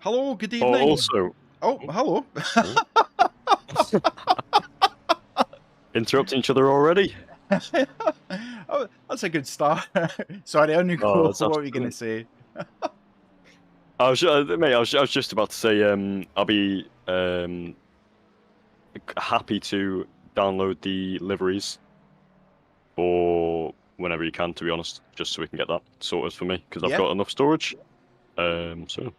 Hello, good Oh, evening. also, Oh, hello. interrupting each other already? Oh, that's a good start. Sorry, on you Oh, go. that's What were you going to absolutely. say? Mate, I was just about to say, I'll be happy to download the liveries or whenever you can, to be honest, just so we can get that sorted for me because I've Yeah, got enough storage. So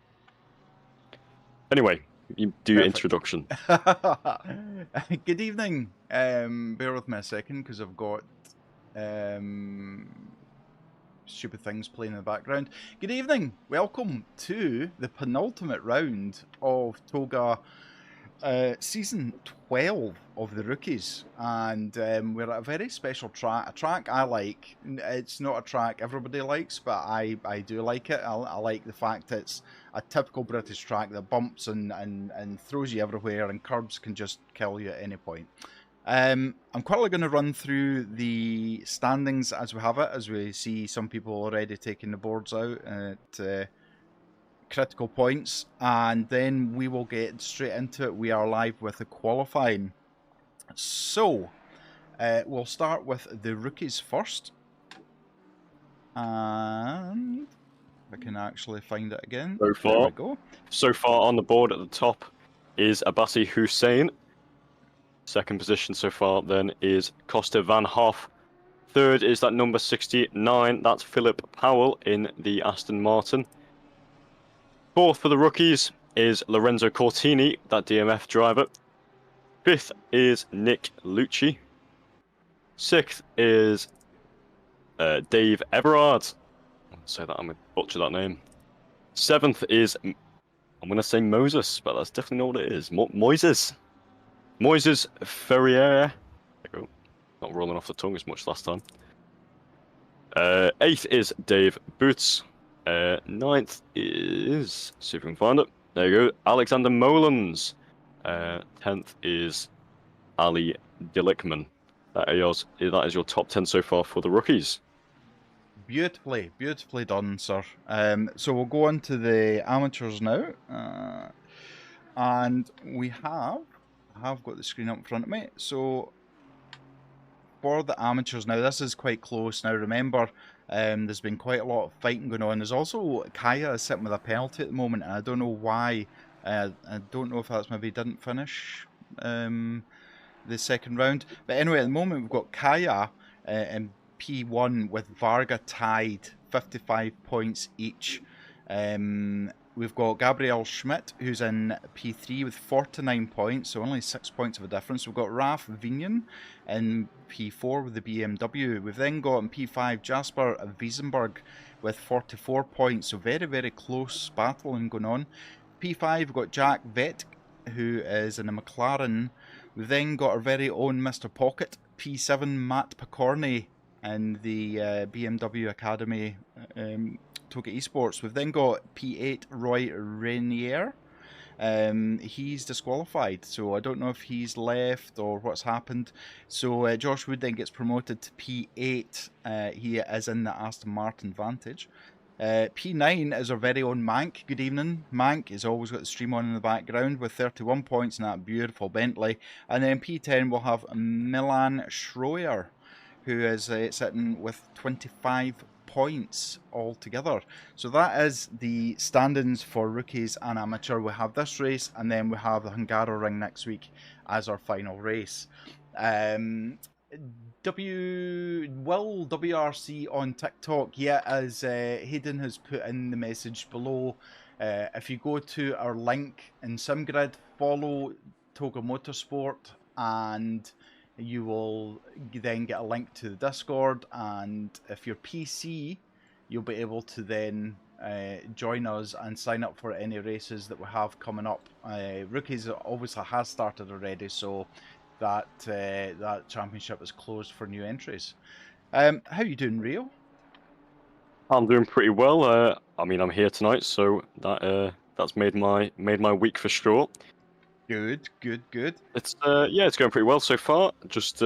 anyway, you do your perfect. introduction. Good evening. Bear with me a second because I've got um, stupid things playing in the background. Good evening. Welcome to the penultimate round of Toga season 12 of the Rookies, and we're at a very special track. A track I like. It's not a track everybody likes, but I do like it. I like the fact it's a typical British track that bumps and throws you everywhere, and curbs can just kill you at any point. I'm quickly going to run through the standings as we have it, as we see some people already taking the boards out at critical points, and then we will get straight into it. We are live with the qualifying. So, we'll start with the rookies first. And if I can actually find it again. There we go. So far on the board at the top is Abassi Hussein. Second position so far then is Costa Van Hoff. Third is that number 69, that's Philip Powell in the Aston Martin. Fourth for the rookies is Lorenzo Cortini, that DMF driver. Fifth is Nick Lucci. Sixth is Dave Everard. I'll say that, I'm going to butcher that name. Seventh is, I'm going to say Moses, but that's definitely not what it is. Moises. Moises Ferrier. There you go. Not rolling off the tongue as much last time. Eighth is Dave Boots. Ninth is, see if we can find it. There you go, Alexander Molens. 10th is Ali Dillickman. That is your top 10 so far for the rookies. Beautifully done, sir. So we'll go on to the amateurs now. And I have got the screen up in front of me. So for the amateurs now, this is quite close. Now remember, there's been quite a lot of fighting going on. There's also Kaya sitting with a penalty at the moment, and I don't know why. I don't know if that's maybe didn't finish the second round. But anyway, at the moment we've got Kaya in P1 with Varga tied, 55 points each. We've got Gabriel Schmidt, who's in P3 with 49 points, so only 6 points of a difference. We've got Raf Vinian in P4 with the BMW. We've then got in P5 Jasper Wiesenberg with 44 points, so very close battling going on. P5 we've got Jack Vett, who is in a McLaren. We've then got our very own Mr. Pocket, P7 Matt Picorni in the BMW Academy Toga Esports. We've then got P8 Roy Renier. He's disqualified, so I don't know if he's left or what's happened. So Josh Wood then gets promoted to P8. He is in the Aston Martin Vantage. P9 is our very own Mank. Good evening. Mank has always got the stream on in the background with 31 points in that beautiful Bentley. And then P10 we'll have Milan Schroyer, who is sitting with 25 points altogether. So that is the standings for rookies and amateur. We have this race, and then we have the Hungaroring next week as our final race. WRC on TikTok, yeah, as Hayden has put in the message below. If you go to our link in SimGrid, follow Toga Motorsport, and you will then get a link to the Discord. And if you're PC, you'll be able to then join us and sign up for any races that we have coming up. Rookies obviously has started already, so that championship is closed for new entries. How you doing, Rio? I'm doing pretty well. I mean, I'm here tonight, so that's made my week for sure. Good. It's it's going pretty well so far. Just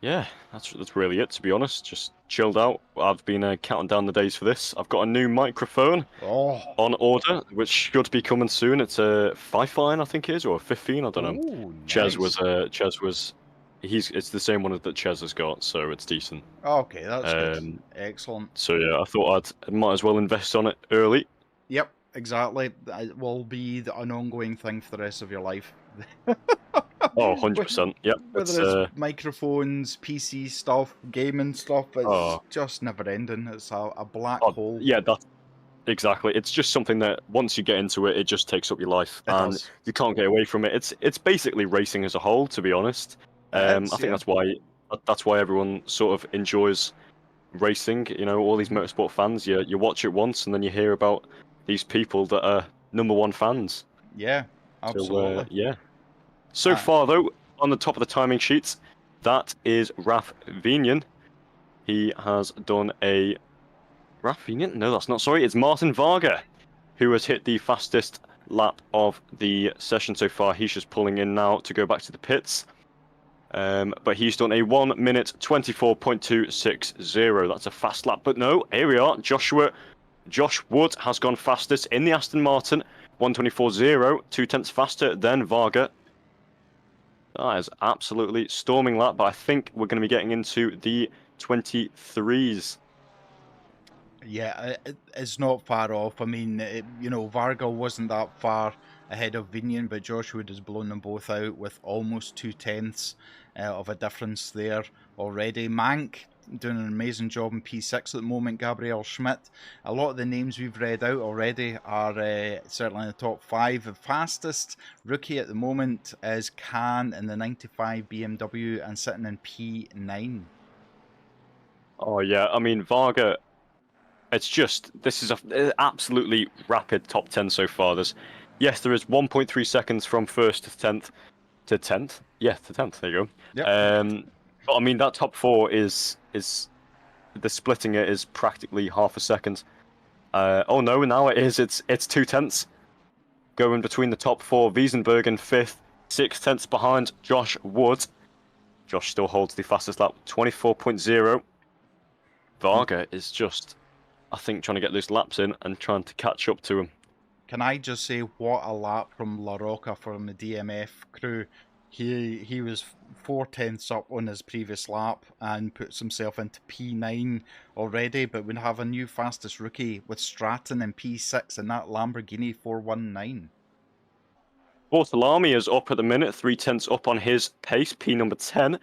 yeah, that's really it, to be honest. Just chilled out. I've been counting down the days for this. I've got a new microphone Oh, on order, which should be coming soon. It's a 5 I think it is, or a 15, I don't know. oh, Ches nice. was it's the same one that Ches has got, so it's decent. Okay, that's good. Um, Excellent. so yeah, I thought I might as well invest on it early. Yep, exactly. It will be an ongoing thing for the rest of your life. Oh, Wh- 100%. Yep. Whether it's microphones, PC stuff, gaming stuff, it's Oh, just never ending. It's a black oh, hole. yeah, that's exactly. It's just something that once you get into it, it just takes up your life, It and does. you can't get away from it. It's basically racing as a whole, to be honest. It I is, think yeah. that's why everyone sort of enjoys racing. You know, all these Mhm. motorsport fans. You watch it once, and then you hear about these people that are #1 fans. Yeah, So absolutely. yeah. So Uh, far, though, on the top of the timing sheets, that is Raf Vinian. He has done a Raf Vinian? No, that's not. Sorry, it's Martin Varga, who has hit the fastest lap of the session so far. He's just pulling in now to go back to the pits. But he's done a 1 minute 24.260. That's a fast lap. But no, here we are. Josh Wood has gone fastest in the Aston Martin. 1:24.0, 2/10 faster than Varga. That is absolutely storming lap, but I think we're going to be getting into the 23s. yeah, it's not far off. I mean, Varga wasn't that far ahead of Vinian, but Josh Wood has blown them both out with almost 2/10 of a difference there already. Mank doing an amazing job in P6 at the moment. Gabriel Schmidt. A lot of the names we've read out already are certainly in the top five. The fastest rookie at the moment is Khan in the 95 BMW and sitting in P9. Oh yeah, I mean Varga. This is a absolutely rapid top 10 so far. There is 1.3 seconds from first to 10th. Yeah, to 10th. There you go. Yep. But I mean that top four is the splitting it is practically half a second. Oh no, now it is. It's 2/10 going between the top four. Wiesenberg in fifth, 6/10 behind Josh Wood. Josh still holds the fastest lap, 24.0. Varga is just, I think, trying to get those laps in and trying to catch up to him. Can I just say what a lap from La Roca from the DMF crew. He was 4/10 up on his previous lap and puts himself into P9 already, but we have a new fastest rookie with Stratton in P6 and that Lamborghini 419. Bortolami is up at the minute, 3/10 up on his pace, P number 10.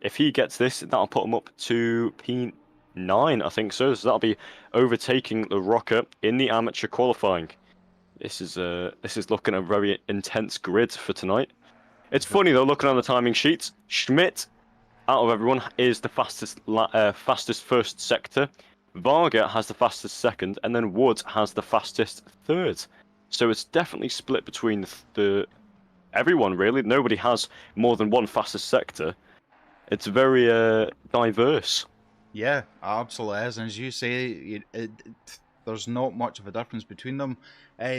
If he gets this, that'll put him up to P9, I think so. So that'll be overtaking the Rocker in the amateur qualifying. This is looking a very intense grid for tonight. It's funny though, looking on the timing sheets, Schmidt, out of everyone, is the fastest first sector. Varga has the fastest second, and then Wood has the fastest third. So it's definitely split between everyone really. Nobody has more than one fastest sector. It's very diverse. Yeah, absolutely is. And as you say, there's not much of a difference between them.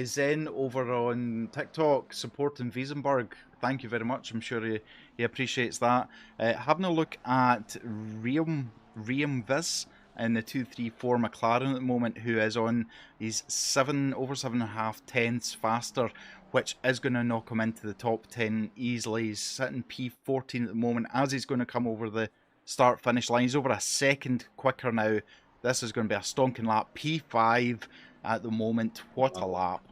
Zen over on TikTok supporting Wiesenberg. Thank you very much. I'm sure he appreciates that. Having a look at Riam Viz in the 234 McLaren at the moment, who is on he's over 7.5 tenths faster, which is going to knock him into the top 10 easily. He's sitting P14 at the moment as he's going to come over the start finish line. He's over a second quicker now. This is going to be a stonking lap. P5 at the moment. What a lap.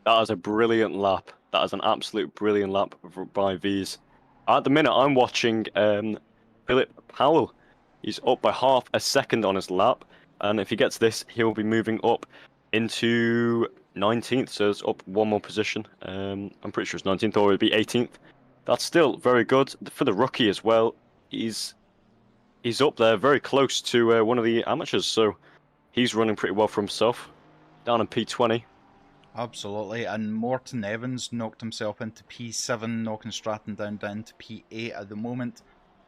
That is a brilliant lap. That is an absolute brilliant lap by V's. At the minute, I'm watching Philip Powell. He's up by half a second on his lap, and if he gets this, he'll be moving up into 19th. So it's up one more position. I'm pretty sure it's 19th, or it'd be 18th. That's still very good for the rookie as well. He's up there, very close to one of the amateurs, so he's running pretty well for himself. Down in P20. Absolutely. And Morton Evans knocked himself into P7, knocking Stratton down to P8 at the moment.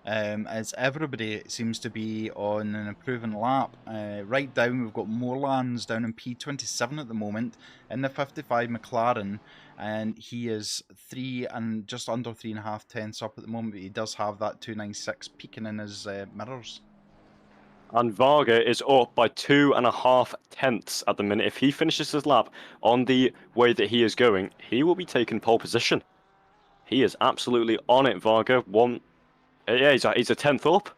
as everybody seems to be on an improving lap. Right down, we've got Morlands down in P27 at the moment in the 55 McLaren, and he is just under 3.5 tenths up at the moment, but he does have that 296 peeking in his mirrors. And Varga is up by 2.5 tenths at the minute. If he finishes his lap on the way that he is going, he will be taking pole position. He is absolutely on it, Varga. Yeah, he's a tenth up.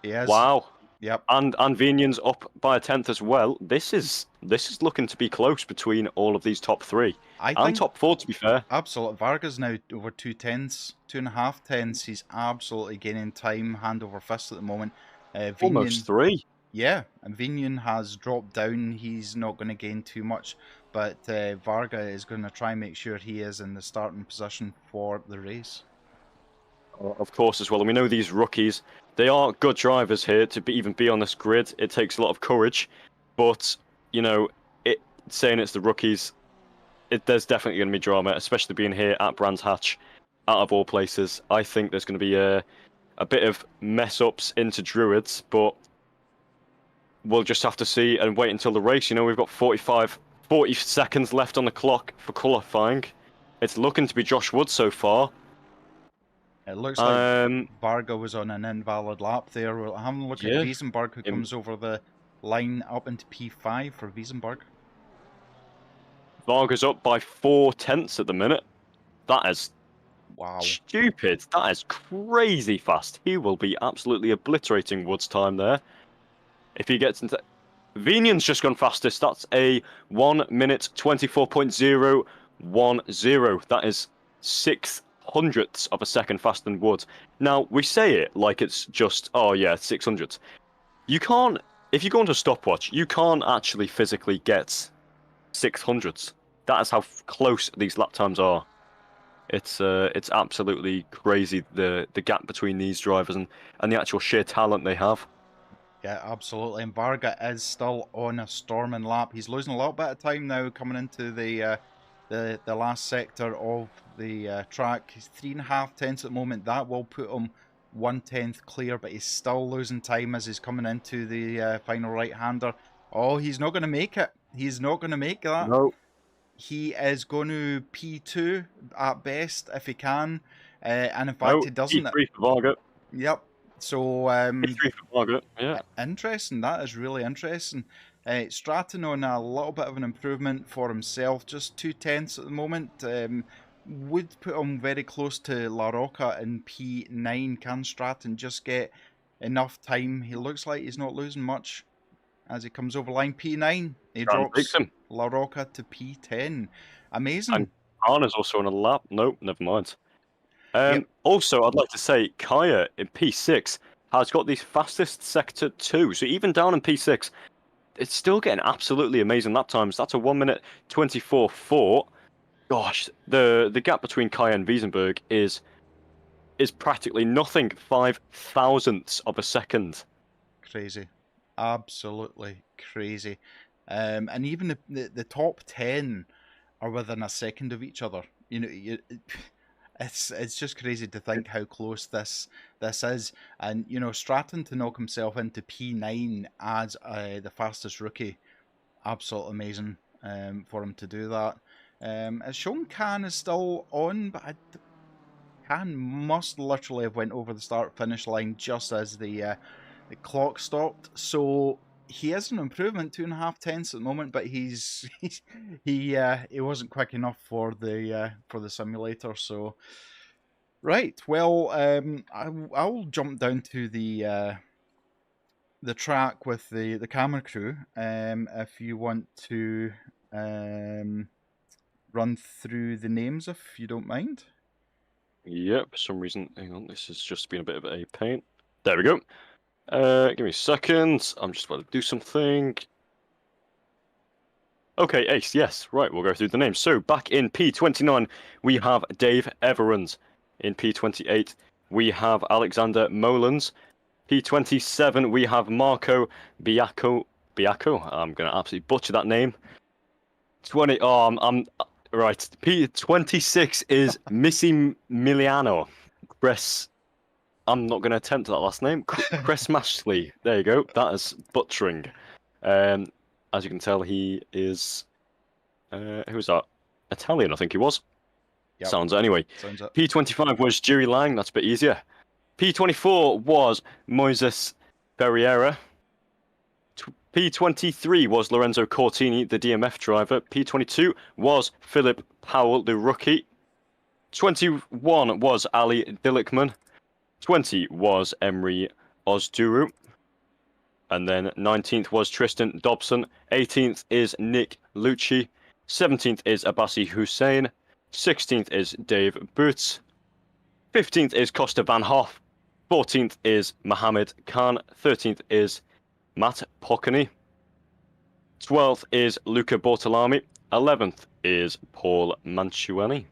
He is. Wow. Yep. And Vigneron's up by a tenth as well. This is looking to be close between all of these top three. I And think top four, to be fair. absolutely. Varga's now over 2 tenths, 2.5 tenths. He's absolutely gaining time, hand over fist at the moment. Almost three. Yeah, and Vigneron has dropped down. He's not going to gain too much, but Varga is going to try and make sure he is in the starting position for the race. Of course, as well. And we know these rookies, they are good drivers here to even be on this grid. It takes a lot of courage, but saying it's the rookies, there's definitely going to be drama, especially being here at Brands Hatch, out of all places. I think there's going to be a bit of mess ups into Druids, but we'll just have to see and wait until the race. We've got 40 seconds left on the clock for qualifying. It's looking to be Josh Wood so far. It looks like Varga was on an invalid lap there. We'll have a look at Wiesenberg, who comes over the line up into P5 for Wiesenberg. Varga's up by 4 tenths at the minute. That is stupid. That is crazy fast. He will be absolutely obliterating Wood's time there. If he gets into... Vigneron's just gone fastest. That's a 1 minute 24.010. That is 600ths of a second faster than Wood. Now, we say it like it's just, 600ths. You can't... If you go into a stopwatch, you can't actually physically get 600ths. That is how close these lap times are. It's absolutely crazy, the gap between these drivers and the actual sheer talent they have. Yeah, absolutely. And Varga is still on a storming lap. He's losing a little bit of time now coming into the last sector of the track. He's 3.5 tenths at the moment. That will put him 1 tenth clear, but he's still losing time as he's coming into the final right-hander. Oh, he's not going to make it. He's not going to make that. No. He is going to P2 at best if he can. And in fact, he doesn't. P3 for Varga. Yep. So, P3 for Varga, yeah. Interesting. That is really interesting. Stratton on a little bit of an improvement for himself, just 2 tenths at the moment. Would put him very close to La Rocca in P9. Can Stratton just get enough time? He looks like he's not losing much as he comes over line P9. He drops La Rocca to P10. Amazing. And Arna's also on a lap. Nope, never mind. Also, I'd like to say Kaya in P6 has got the fastest sector too. So even down in P6, it's still getting absolutely amazing lap times. That's a 1 minute 24.4. Gosh, the gap between Kaya and Wiesenberg is practically nothing. 5 thousandths of a second. Crazy. Absolutely crazy. And even the top 10 are within a second of each other. It's just crazy to think how close this is. And Stratton to knock himself into P9 as the fastest rookie, absolutely amazing for him to do that. As shown, Khan is still on, but Khan must literally have went over the start finish line just as the clock stopped. So he is an improvement, 2.5 tenths at the moment, but he wasn't quick enough for the simulator. So right, well, I'll jump down to the track with the camera crew. If you want to run through the names, if you don't mind. Yep, for some reason, hang on, this has just been a bit of a pain. There we go. Give me a second. I'm just about to do something. Okay, Ace, yes. Right, we'll go through the names. So, back in P29, we have Dave Everand. In P28, we have Alexander Molins. P27, we have Marco Biacco. I'm going to absolutely butcher that name. I'm right. P26 is Missy Miliano. I'm not going to attempt that last name. Chris Mashley. There you go. That is butchering. As you can tell, he is. Who was that? Italian, I think he was. Yep. Sounds anyway. Sounds it. P25 was Jerry Lang. That's a bit easier. P24 was Moises Ferreira. P23 was Lorenzo Cortini, the DMF driver. P22 was Philip Powell, the rookie. 21 was Ali Dillickman. 20 was Emery Ozduru. And then 19th was Tristan Dobson. 18th is Nick Lucci. 17th is Abassi Hussein. 16th is Dave Boots. 15th is Costa Van Hoff. 14th is Mohammed Khan. 13th is Matt Poccani. 12th is Luca Bortolami. 11th is Paul Mancunian.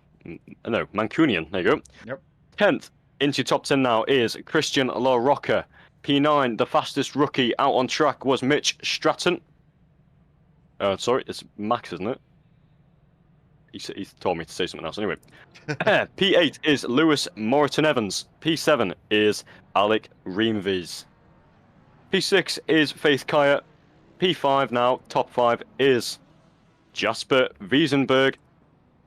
There you go. Yep. 10th into top 10 now is Christian La Rocca. P9, the fastest rookie out on track was Mitch Stratton. Sorry, it's Max, isn't it? He told me to say something else anyway. P8 is Lewis Moreton Evans. P7 is Alec Reamvies. P6 is Faith Kaya. P5 now, top 5 is Jasper Wiesenberg.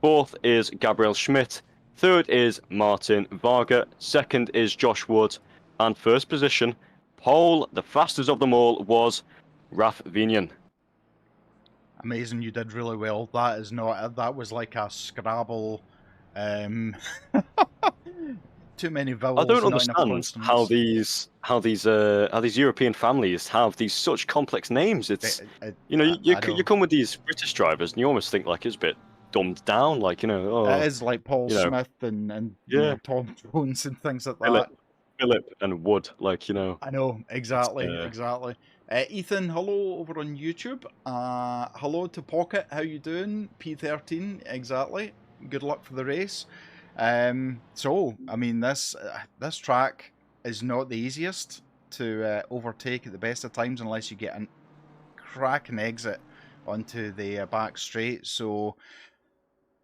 4th is Gabriel Schmidt. 3rd is Martin Varga. 2nd is Josh Wood. And 1st position, pole, the fastest of them all, was Raf Vinian. Amazing, you did really well. That was like a Scrabble. Too many vowels. I don't not enough understand consonants. how these European families have these such complex names. It's you come with these British drivers and you almost think like it's a bit dumbed down, like it is like Paul Smith and Tom Jones and things like that. Philip and Wood, like I know exactly. Ethan, hello over on YouTube. Hello to Pocket, how you doing? P13, exactly. Good luck for the race. So I mean, this track is not the easiest to overtake at the best of times unless you get a cracking exit onto the back straight. So,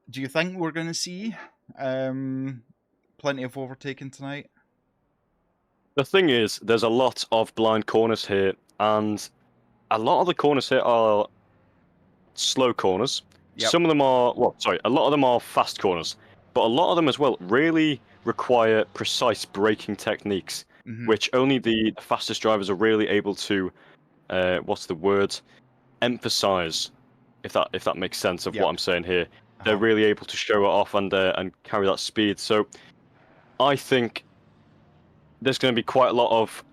do you think we're going to see plenty of overtaking tonight? The thing is, there's a lot of blind corners here, and a lot of the corners here are slow corners. Yep. Some of them are, a lot of them are fast corners, but a lot of them as well really require precise braking techniques, which only the fastest drivers are really able to, emphasize, if that makes sense of what I'm saying here. They're really able to show it off and carry that speed. So I think there's going to be quite a lot of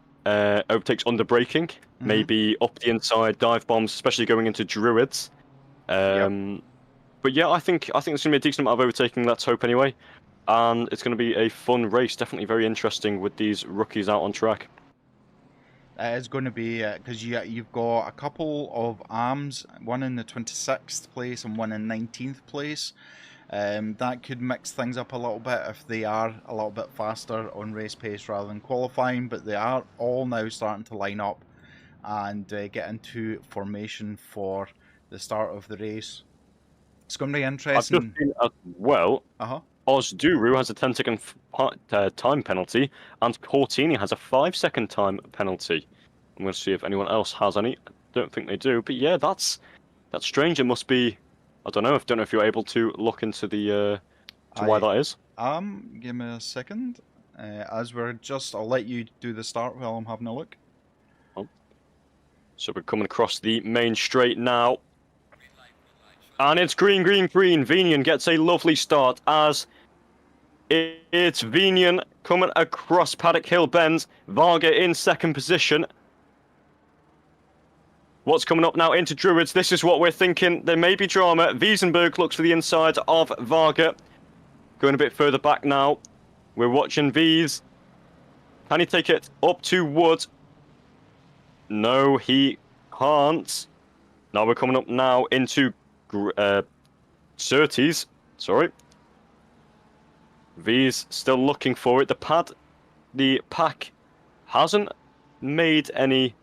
overtakes under braking, maybe up the inside, dive bombs, especially going into Druids. But yeah, I think it's going to be a decent amount of overtaking, let's hope anyway. And it's going to be a fun race, definitely very interesting with these rookies out on track. It's going to be, because you've got a couple of ARMs, one in the 26th place and one in 19th place. That could mix things up a little bit if they are a little bit faster on race pace rather than qualifying, but they are all now starting to line up and get into formation for the start of the race. It's going to be interesting. I've just seen as well, Ozduru has a 10-second time penalty, and Cortini has a 5-second time penalty. I'm going to see if anyone else has any. I don't think they do, but yeah, that's strange. It must be. I don't know if you're able to look into the why that is. Give me a second. I'll let you do the start while I'm having a look. So we're coming across the main straight now. And it's green. Vinian gets a lovely start as it's Vinian coming across Paddock Hill bends. Varga in second position. What's coming up now into Druids? This is what we're thinking. There may be drama. Wiesenberg looks for the inside of Varga. Going a bit further back now. We're watching Wies. Can he take it up to Wood? No, he can't. Now we're coming up now into Surtees. Sorry. Wies still looking for it. The pack hasn't made any.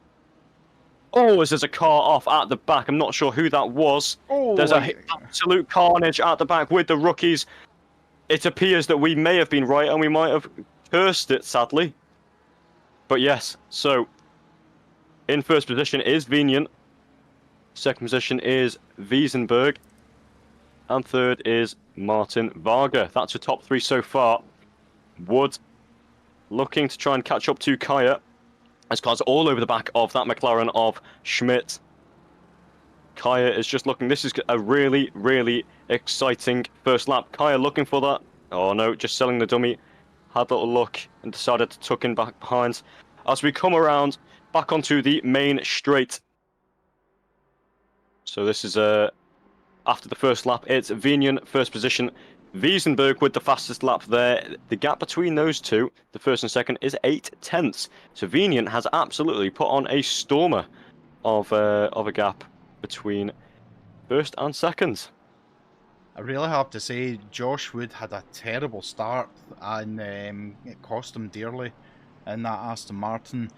Oh, there's a car off at the back. I'm not sure who that was. There's an absolute carnage at the back with the rookies. It appears that we may have been right and we might have cursed it, sadly. But yes, so in first position is Vinian. Second position is Wiesenberg. And third is Martin Varga. That's the top three so far. Wood looking to try and catch up to Kaya. As cars all over the back of that McLaren of Schmidt. Kaya is just looking. This is a really, really exciting first lap. Kaya looking for that. Oh no, just selling the dummy. Had a little look and decided to tuck in back behind. As we come around back onto the main straight. So this is after the first lap. It's Vinian first position. Wiesenberg with the fastest lap there. The gap between those two, the first and second, is 8/10. So Vinian has absolutely put on a stormer of a gap between first and second. I really have to say, Josh Wood had a terrible start, and it cost him dearly in that Aston Martin.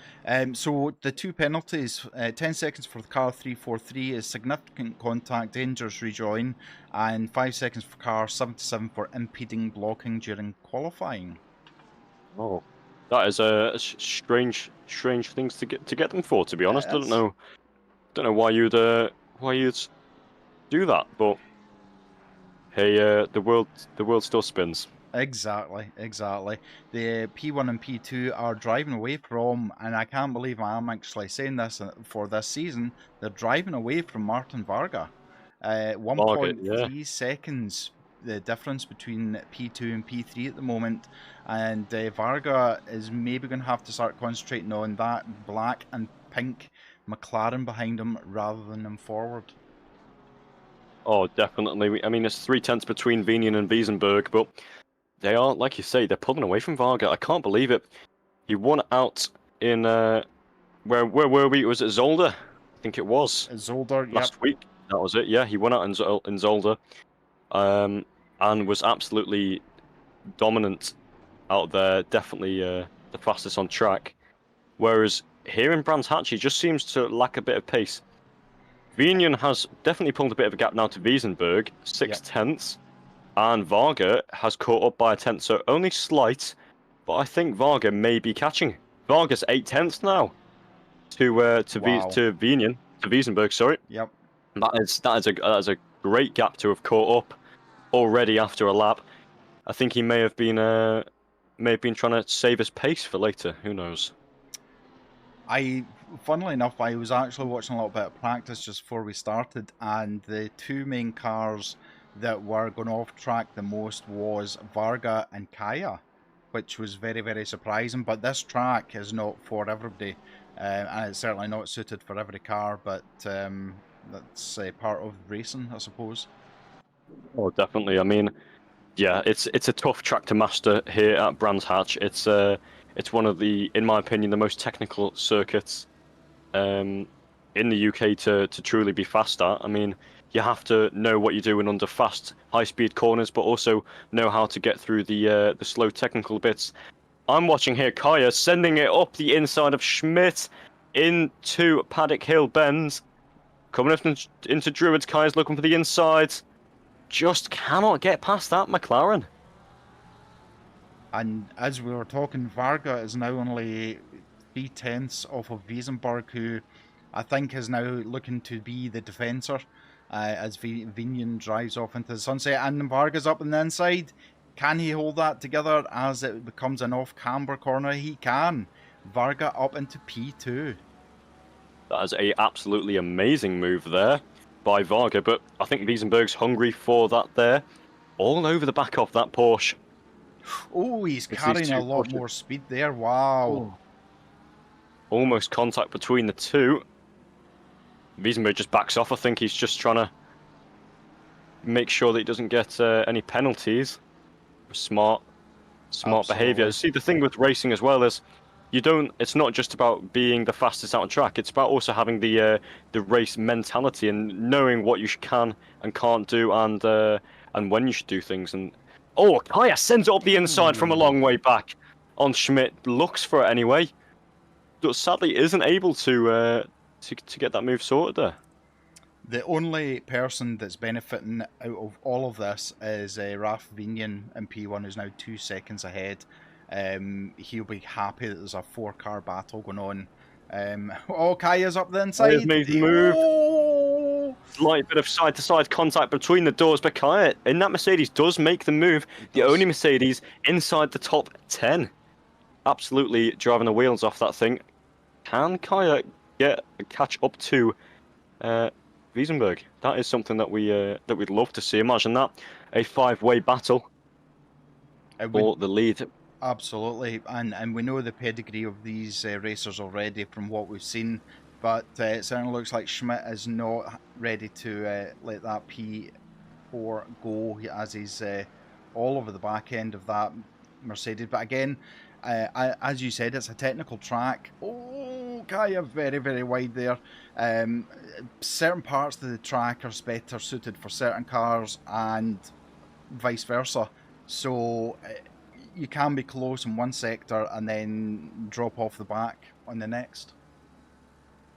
So the two penalties, 10 seconds for the car 343 is significant contact, dangerous rejoin, and 5 seconds for car 77 for impeding blocking during qualifying. Oh, that is a strange things to get them for. To be honest, I don't know why you'd do that, but hey, the world still spins. Exactly. The P1 and P2 are driving away from, and I can't believe I am actually saying this for this season, they're driving away from Martin Varga. 1.3 seconds the difference between P2 and P3 at the moment, and Varga is maybe going to have to start concentrating on that black and pink McLaren behind him rather than him forward. Oh, definitely. I mean, it's 3/10 between Vinian and Wiesenberg, but they are, like you say, they're pulling away from Varga. I can't believe it. He won out in where were we? Was it Zolder? I think it was. Zolder, Last week. That was it. Yeah, he won out in Zolder, and was absolutely dominant out there. Definitely the fastest on track. Whereas here in Brands Hatch, he just seems to lack a bit of pace. Vinian has definitely pulled a bit of a gap now to Wiesenberg, 6/10, and Varga has caught up by a tenth, so only slight, but I think Varga may be catching. Varga's 8/10 now to Vinian, to Wiesenberg, sorry. Yep. That is a great gap to have caught up already after a lap. I think he may have been trying to save his pace for later. Who knows? Funnily enough, I was actually watching a little bit of practice just before we started, and the two main cars that were going off track the most was Varga and Kaya, which was very, very surprising. But this track is not for everybody, and it's certainly not suited for every car, but that's part of racing, I suppose. Oh, definitely. I mean, yeah, it's a tough track to master here at Brands Hatch. It's one of the, in my opinion, the most technical circuits in the UK to truly be fast at. I mean, you have to know what you're doing under fast, high-speed corners, but also know how to get through the slow technical bits. I'm watching here Kaya sending it up the inside of Schmidt into Paddock Hill bends. Coming up into Druids, Kaya's looking for the inside. Just cannot get past that McLaren. And as we were talking, Varga is now only 3/10 off of Wiesenberg, who I think is now looking to be the defensor as Vinian drives off into the sunset. And Varga's up on the inside. Can he hold that together as it becomes an off-camber corner? He can. Varga up into P2. That is a absolutely amazing move there by Varga, but I think Wiesenberg's hungry for that there. All over the back of that Porsche. Oh, he's carrying a lot more speed there. Wow. Oh. Almost contact between the two. Wiesenberg just backs off. I think he's just trying to make sure that he doesn't get any penalties. Smart behavior. See, the thing with racing as well is it's not just about being the fastest out on track. It's about also having the race mentality and knowing what you can and can't do, and when you should do things. And oh, Kaya sends it up the inside from a long way back on Schmidt. Looks for it anyway, but sadly isn't able to get that move sorted there. The only person that's benefiting out of all of this is Raf Vinian in P1, who's now 2 seconds ahead. he'll be happy that there's a 4-car battle going on. Oh, Kaya's up the Kaya's inside. made the move. Oh! Slight bit of side-to-side contact between the doors, but Kaya in that Mercedes does make the move. The only Mercedes inside the top 10. Absolutely driving the wheels off that thing. Can Kaya catch up to Wiesenberg? That is something that we'd love to see. Imagine that, a 5-way battle for the lead. Absolutely, and we know the pedigree of these racers already from what we've seen, but it certainly looks like Schmidt is not ready to let that P4 go, as he's all over the back end of that Mercedes. But again, as you said, it's a technical track. Oh, Kaya very, very wide there. Certain parts of the track are better suited for certain cars and vice versa. So you can be close in one sector and then drop off the back on the next.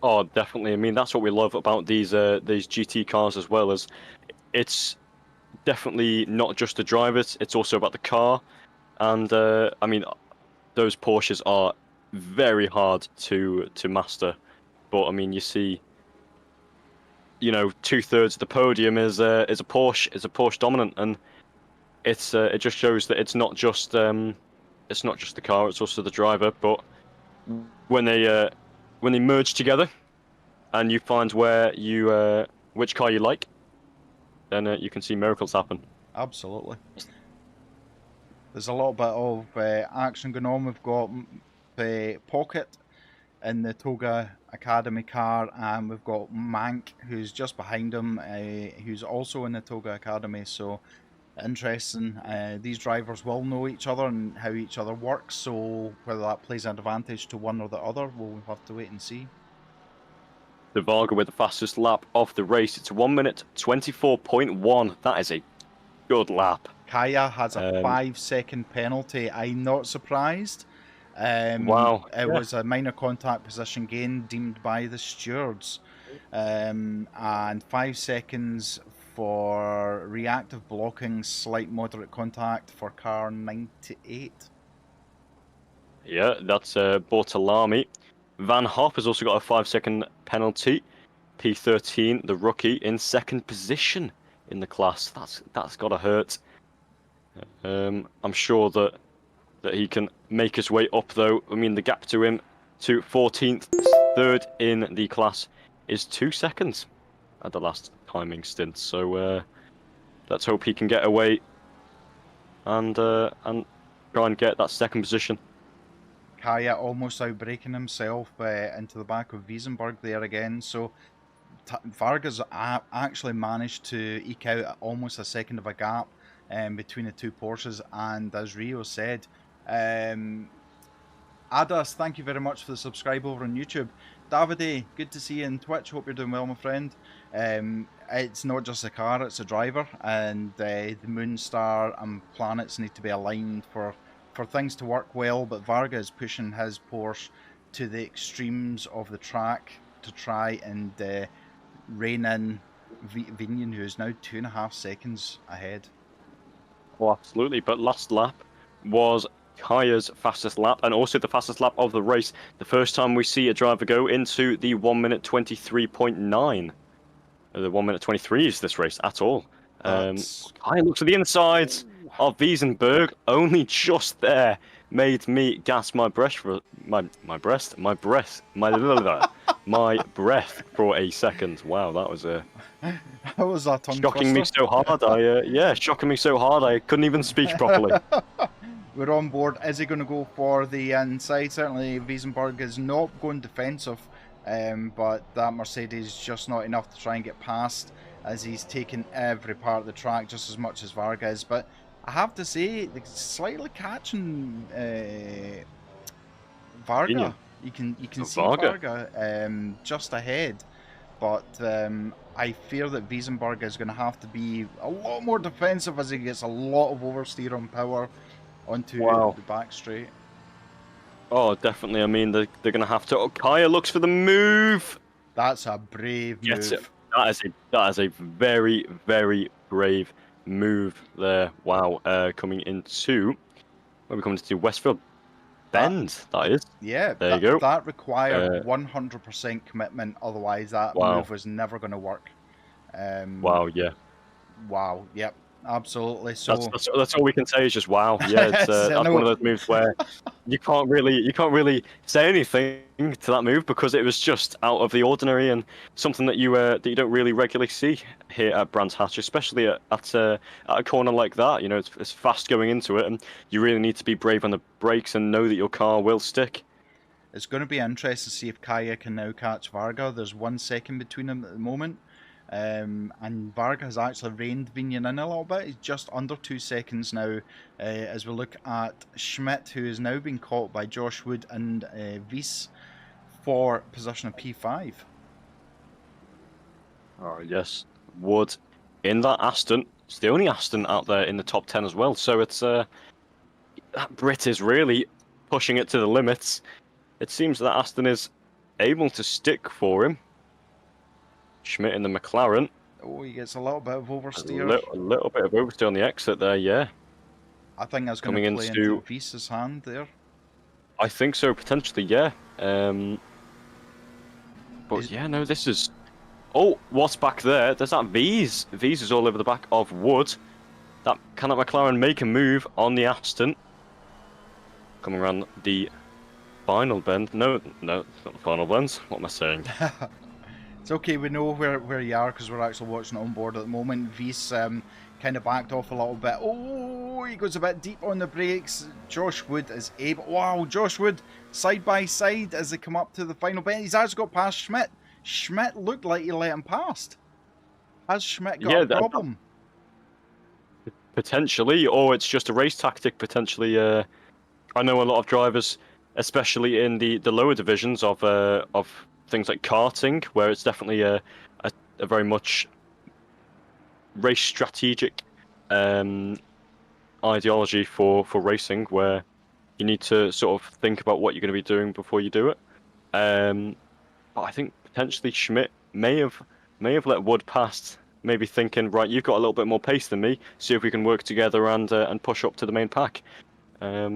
Oh, definitely. I mean, that's what we love about these GT cars as well, as it's definitely not just the drivers, it's also about the car. And I mean, those Porsches are very hard to master. But I mean, you see, 2/3 of the podium is a Porsche dominant, and it just shows that it's not just the car, it's also the driver. But when they merge together, and you find which car you like, then you can see miracles happen. Absolutely. There's a little bit of action going on. We've got the Pocket in the Toga Academy car, and we've got Mank, who's just behind him, who's also in the Toga Academy. So interesting. These drivers will know each other and how each other works, so whether that plays an advantage to one or the other, we'll have to wait and see. The Varga with the fastest lap of the race. It's 1 minute 24.1. That is a good lap. Kaya has a 5-second penalty. I'm not surprised. Wow. It was a minor contact position gain deemed by the stewards. And 5 seconds for reactive blocking, slight moderate contact for car 98. Yeah, that's Bortolami. Van Hoff has also got a 5-second penalty. P13, the rookie, in second position in the class. That's got to hurt. I'm sure that he can make his way up, though. I mean, the gap to him to 14th, third in the class, is 2 seconds at the last timing stint. So let's hope he can get away and try and get that second position. Kaya almost outbraking himself into the back of Wiesenberg there again. So Vargas actually managed to eke out almost a second of a gap between the two Porsches. And as Rio said, Adas, thank you very much for the subscribe over on YouTube. Davide, good to see you in Twitch. Hope you're doing well, my friend. It's not just a car, it's a driver, and the moon, star and planets need to be aligned for things to work well, but Varga is pushing his Porsche to the extremes of the track to try and rein in Vinian, who is now 2.5 seconds ahead. Oh, absolutely. But last lap was Kaya's fastest lap, and also the fastest lap of the race. The first time we see a driver go into the 1 minute 23.9. The 1 minute 23 is this race at all. Kaya looks at the insides of Wiesenberg, only just there. Made me gasp my breath for my breath for a second. Wow, that was a shocking me so hard. Shocking me so hard I couldn't even speak properly. We're on board. Is he going to go for the inside? Certainly, Wiesenberg is not going defensive, but that Mercedes is just not enough to try and get past, as he's taken every part of the track just as much as Varga is. But I have to say, slightly catching Varga. You can see Varga just ahead, but I fear that Wiesenberg is going to have to be a lot more defensive as he gets a lot of oversteer on power onto the back straight. Oh, definitely. I mean, they're going to have to. Oh, Kaya looks for the move. That's a brave move. That is a very, very brave move there. Wow. Coming into Where we coming to Westfield Bend, that is. Yeah, There you go. that required 100% commitment. Otherwise, that Wow. move was never going to work. Wow, yeah. Wow. Yep. Absolutely. So That's all we can say is just wow. Yeah, it's that's one of those moves where you can't really say anything to that move because it was just out of the ordinary and something that you don't really regularly see here at Brands Hatch, especially at a corner like that. You know, it's fast going into it, and you really need to be brave on the brakes and know that your car will stick. it's going to be interesting to see if Kaya can now catch Varga. There's 1 second between them at the moment. And Varga has actually reined Vinian in a little bit. He's just under 2 seconds now as we look at Schmidt, who is now being caught by Josh Wood and Wies for position of P5. Oh, yes. Wood in that Aston. It's the only Aston out there in the top 10 as well. So it's that Brit is really pushing it to the limits. It seems that Aston is able to stick for him. Schmidt in the McLaren. Oh, he gets a little bit of oversteer. A little bit of oversteer on the exit there, yeah. I think that's going to play into Wies's hand there. I think so, potentially, yeah. But yeah, no, this is... Oh, what's back there? There's that V's. V's is all over the back of Wood. Can that McLaren make a move on the Aston? Coming around the final bend. No, it's not the final bend. What am I saying? It's okay, we know where you are because we're actually watching it on board at the moment. Wies kind of backed off a little bit. Oh, he goes a bit deep on the brakes. Josh Wood is able... Wow, Josh Wood side by side as they come up to the final bend. He's actually got past Schmidt. Schmidt looked like he let him past. Has Schmidt got a problem? Potentially, or it's just a race tactic, potentially. I know a lot of drivers, especially in the lower divisions of things like karting, where it's definitely a very much race strategic ideology for racing, where you need to sort of think about what you're going to be doing before you do it. But I think potentially Schmidt may have let Wood past, maybe thinking, right, you've got a little bit more pace than me, see if we can work together and push up to the main pack. I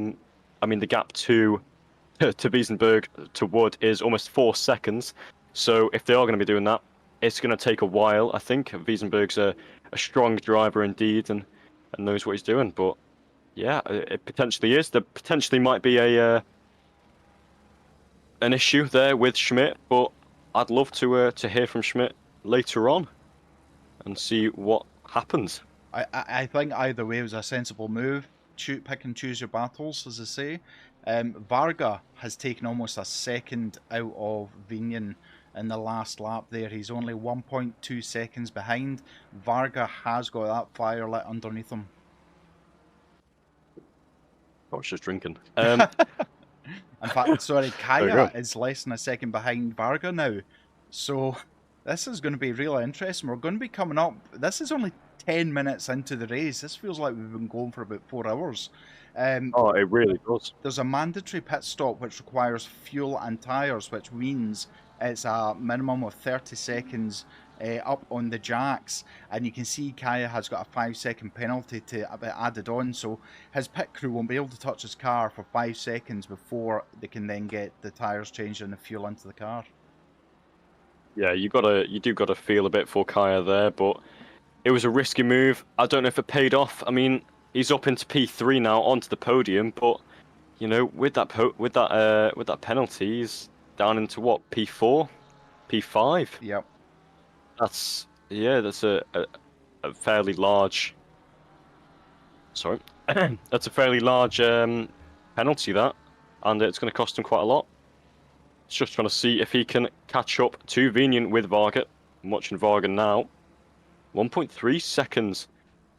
mean, the gap to Wiesenberg to Wood is almost 4 seconds, so if they are going to be doing that, it's going to take a while. I think Wiesenberg's a strong driver indeed and knows what he's doing, but yeah, it potentially is. There potentially might be an issue there with Schmidt, but I'd love to hear from Schmidt later on and see what happens. I think either way it was a sensible move. Pick and choose your battles, as I say. Varga has taken almost a second out of Vinian in the last lap there. He's only 1.2 seconds behind. Varga has got that fire lit underneath him. I was just drinking. In fact, sorry, Kaya is less than a second behind Varga now. So this is going to be really interesting. We're going to be coming up. This is only 10 minutes into the race. This feels like we've been going for about 4 hours. Oh, it really does. There's a mandatory pit stop which requires fuel and tyres, which means it's a minimum of 30 seconds up on the jacks, and you can see Kaya has got a 5-second penalty to be added on, so his pit crew won't be able to touch his car for 5 seconds before they can then get the tyres changed and the fuel into the car. Yeah, you do gotta feel a bit for Kaya there, but it was a risky move. I don't know if it paid off. I mean, he's up into P3 now, onto the podium, but you know, with that penalty, he's down into what, P4, P5. Yep. That's a fairly large. Sorry, that's a fairly large penalty that, and it's going to cost him quite a lot. He's just trying to see if he can catch up to Vinian with Varga. I'm watching Varga now. 1.3 seconds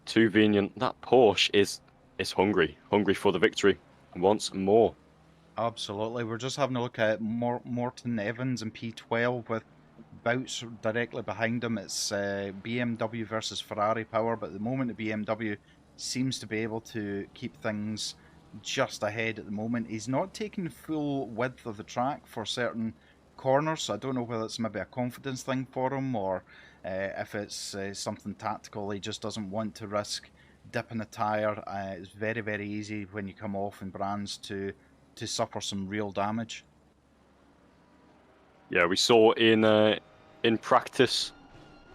to Vinian. That Porsche is hungry for the victory and wants more. Absolutely. We're just having a look at Morton Evans in P12 with Bouts directly behind him. It's BMW versus Ferrari power, but at the moment the BMW seems to be able to keep things just ahead at the moment. He's not taking the full width of the track for certain corners, so I don't know whether it's maybe a confidence thing for him or if it's something tactical. He just doesn't want to risk dipping a tyre. It's very, very easy when you come off in brands to suffer some real damage. Yeah, we saw in practice,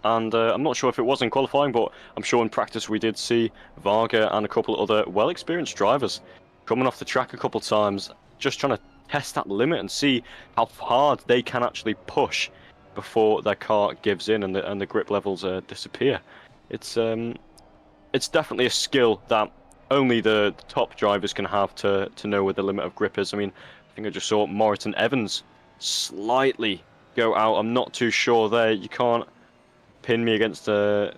and I'm not sure if it was in qualifying, but I'm sure in practice we did see Varga and a couple of other well-experienced drivers coming off the track a couple times, just trying to test that limit and see how hard they can actually push before their car gives in and the grip levels disappear. It's definitely a skill that only the top drivers can have to know where the limit of grip is. I mean, I think I just saw Morton Evans slightly go out. I'm not too sure there. You can't pin me against the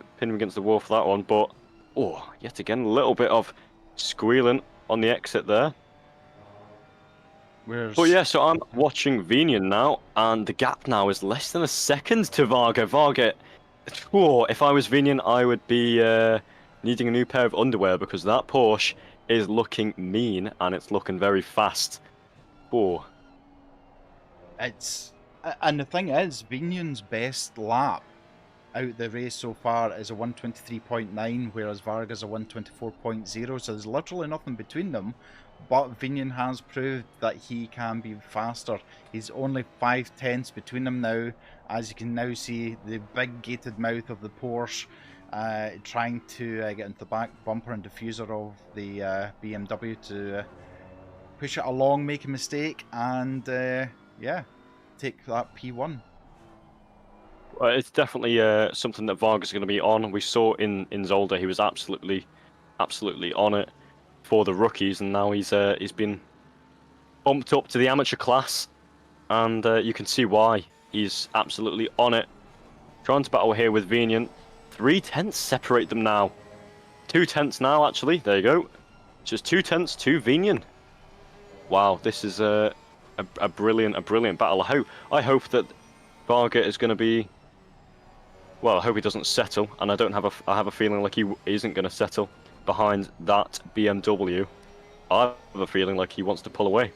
wall for that one, but oh, yet again a little bit of squealing on the exit there. But yeah, so I'm watching Vinian now, and the gap now is less than a second to Varga. Varga, oh, if I was Vinian, I would be needing a new pair of underwear because that Porsche is looking mean and it's looking very fast. Oh. And the thing is, Vinian's best lap out the race so far is a 123.9, whereas Varga's a 124.0, so there's literally nothing between them. But Vinian has proved that he can be faster. He's only 5/10 between them now. As you can now see, the big gated mouth of the Porsche trying to get into the back bumper and diffuser of the BMW to push it along, make a mistake, and yeah, take that P1. It's definitely something that Varga's going to be on. We saw in Zolder he was absolutely on it for the rookies, and now he's been bumped up to the amateur class, and you can see why. He's absolutely on it. Trying to battle here with Vinian. 3/10 separate them now. 2/10 now, actually. There you go. Just 2/10 to Vinian. Wow, this is a brilliant battle. I hope that Varga is going to be. Well, I hope he doesn't settle, and I have a feeling like he isn't going to settle behind that BMW. I have a feeling like he wants to pull away.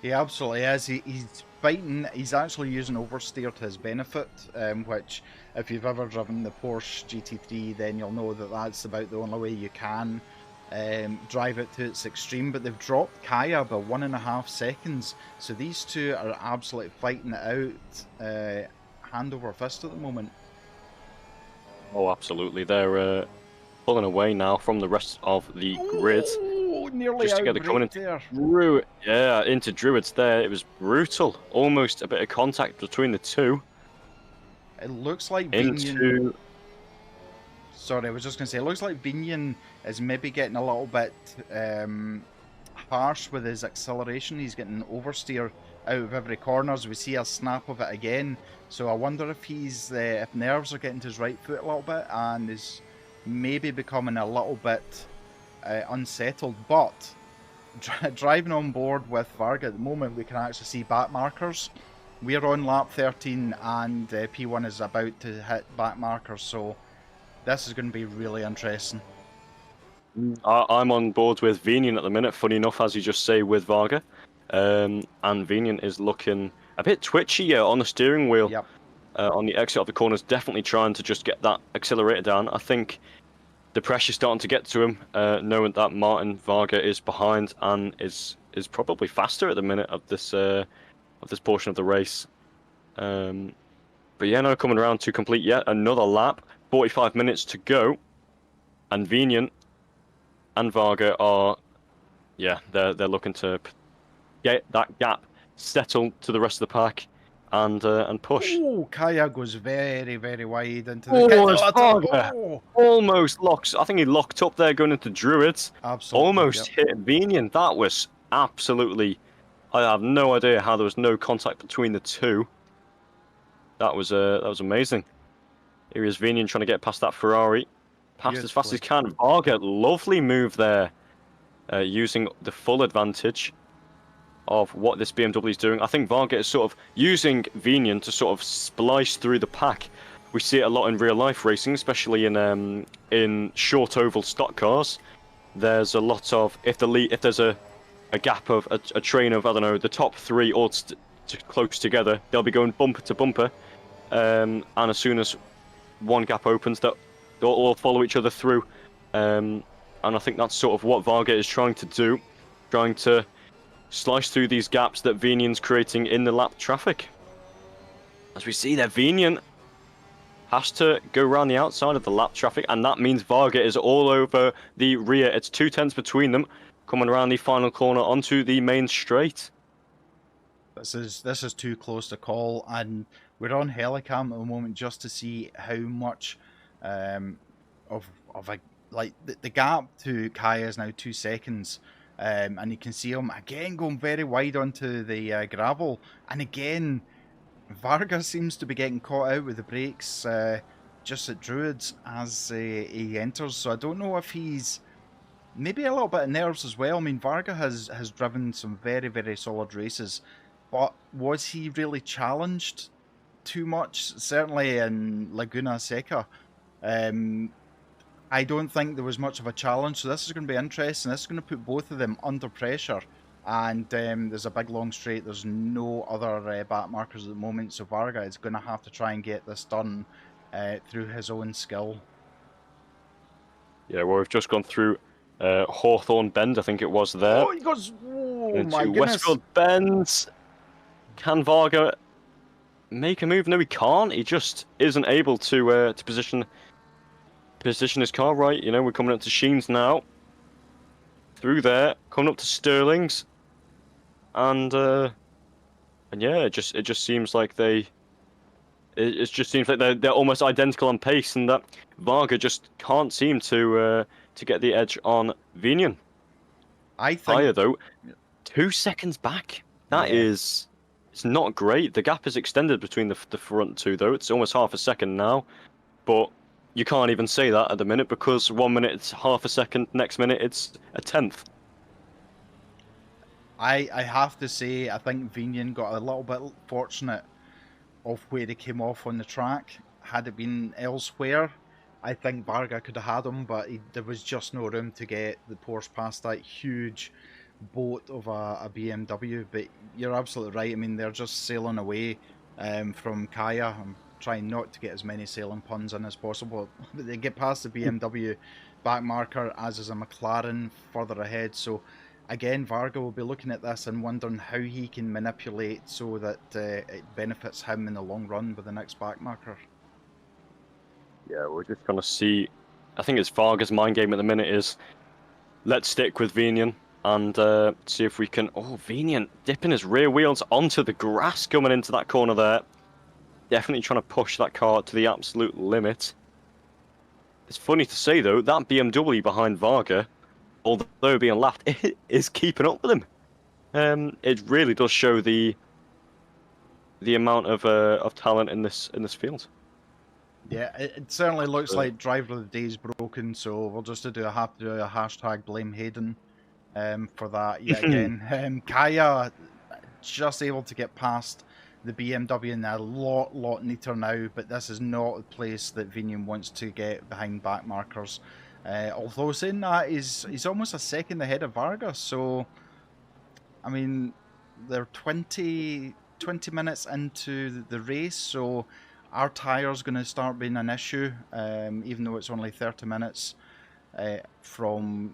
He absolutely is. He's fighting. He's actually using oversteer to his benefit, which, if you've ever driven the Porsche GT3, then you'll know that that's about the only way you can drive it to its extreme. But they've dropped Kaya by 1.5 seconds, so these two are absolutely fighting it out, hand over fist at the moment. Oh, absolutely. They're pulling away now from the rest of the grid. Oh, nearly just together coming into Druids there. It was brutal. Almost a bit of contact between the two. It looks like Vinian... Sorry, I was just going to say, it looks like Vinian is maybe getting a little bit harsh with his acceleration. He's getting oversteer out of every corner, as we see a snap of it again. So I wonder if he's if nerves are getting to his right foot a little bit and is maybe becoming a little bit unsettled. But driving on board with Varga at the moment, we can actually see back markers. We are on lap 13 and P1 is about to hit back markers, so this is going to be really interesting. I'm on board with Vinian at the minute, funny enough, as you just say, with Varga. And Vinian is looking a bit twitchy on the steering wheel. Yep. On the exit of the corners, definitely trying to just get that accelerator down. I think the pressure's starting to get to him, knowing that Martin Varga is behind and is probably faster at the minute of this portion of the race. But yeah, no, coming around to complete yet another lap. 45 minutes to go, and Vinian and Varga are, yeah, they're looking to get that gap settled to the rest of the pack and push. Oh, Kaya goes very, very wide into the Varga almost locks. I think he locked up there going into Druids. Absolutely, almost hit Vinian. That was absolutely. I have no idea how there was no contact between the two. That was amazing. Here is Vinian trying to get past that Ferrari. Past as fast as he can. Varga, lovely move there. Using the full advantage of what this BMW is doing. I think Varga is sort of using Vinian to sort of splice through the pack. We see it a lot in real life racing, especially in short oval stock cars. There's a lot of, if there's a gap of a train of, I don't know, the top three all close together, they'll be going bumper to bumper. And as soon as one gap opens, they'll all follow each other through And I think that's sort of what Varga is trying to do, trying to slice through these gaps that Vinian's creating in the lap traffic. As we see there, Vinian has to go around the outside of the lap traffic, and that means Varga is all over the rear. It's 2 tenths between them, coming around the final corner onto the main straight. This is too close to call, and we're on Helicam at the moment just to see how much of a like the gap to Kaya is now 2 seconds, and you can see him again going very wide onto the gravel, and again Varga seems to be getting caught out with the brakes just at Druids as he enters. So I don't know if he's maybe a little bit of nerves as well. I mean, Varga has driven some very solid races. But was he really challenged too much? Certainly in Laguna Seca. I don't think there was much of a challenge, so this is going to be interesting. This is going to put both of them under pressure. And there's a big long straight. There's no other back markers at the moment, so Varga is going to have to try and get this done through his own skill. Yeah, well, we've just gone through Hawthorne Bend, I think it was there. Oh, he goes... Oh, into my goodness. Westfield Bends. Can Varga make a move? No, he can't. He just isn't able to position his car right. You know, we're coming up to Sheen's now. Through there, coming up to Sterling's, and yeah, it just seems like they're almost identical on pace, and that Varga just can't seem to get the edge on Vinian. I think Higher though, 2 seconds back. That is. It's not great. The gap is extended between the front two, though. It's almost half a second now. But you can't even say that at the minute, because 1 minute it's half a second, next minute it's a tenth. I have to say, I think Vinian got a little bit fortunate of where he came off on the track. Had it been elsewhere, I think Varga could have had him, but there was just no room to get the Porsche past that huge boat of a BMW. But you're absolutely right. I mean, they're just sailing away from Kaya. I'm trying not to get as many sailing puns in as possible. But they get past the BMW back marker, as is a McLaren further ahead. So again, Varga will be looking at this and wondering how he can manipulate so that it benefits him in the long run with the next back marker. Yeah, we're just going to see. I think it's Varga's mind game at the minute is let's stick with Vinian and see if we can... Oh, Vinian dipping his rear wheels onto the grass coming into that corner there. Definitely trying to push that car to the absolute limit. It's funny to say, though, that BMW behind Varga, although being lapped, is keeping up with him. It really does show the amount of talent in this field. Yeah, it certainly looks like driver of the day is broken, so we'll just have to do a hashtag blame Hayden for that yet again. Kaya just able to get past the BMW and a lot neater now, but this is not the place that Vinian wants to get behind back markers. Although saying that, he's almost a second ahead of Varga, so I mean they're 20 minutes into the race, so our tyre's going to start being an issue, even though it's only 30 minutes from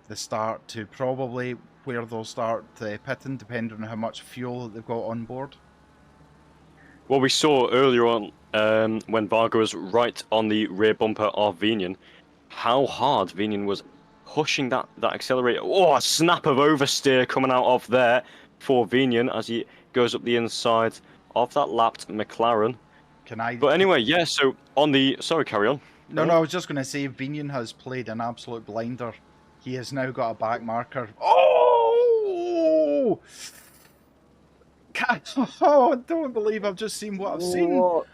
the start to probably where they'll start pitting, depending on how much fuel that they've got on board. Well, we saw earlier on when Varga was right on the rear bumper of Vinian, how hard Vinian was pushing that accelerator. Oh, a snap of oversteer coming out of there for Vinian as he goes up the inside of that lapped McLaren. But anyway, yeah, so on the... Sorry, carry on. No, I was just going to say, Vinian has played an absolute blinder. He has now got a back marker. Oh! Oh, I don't believe I've just seen what I've seen. Oh,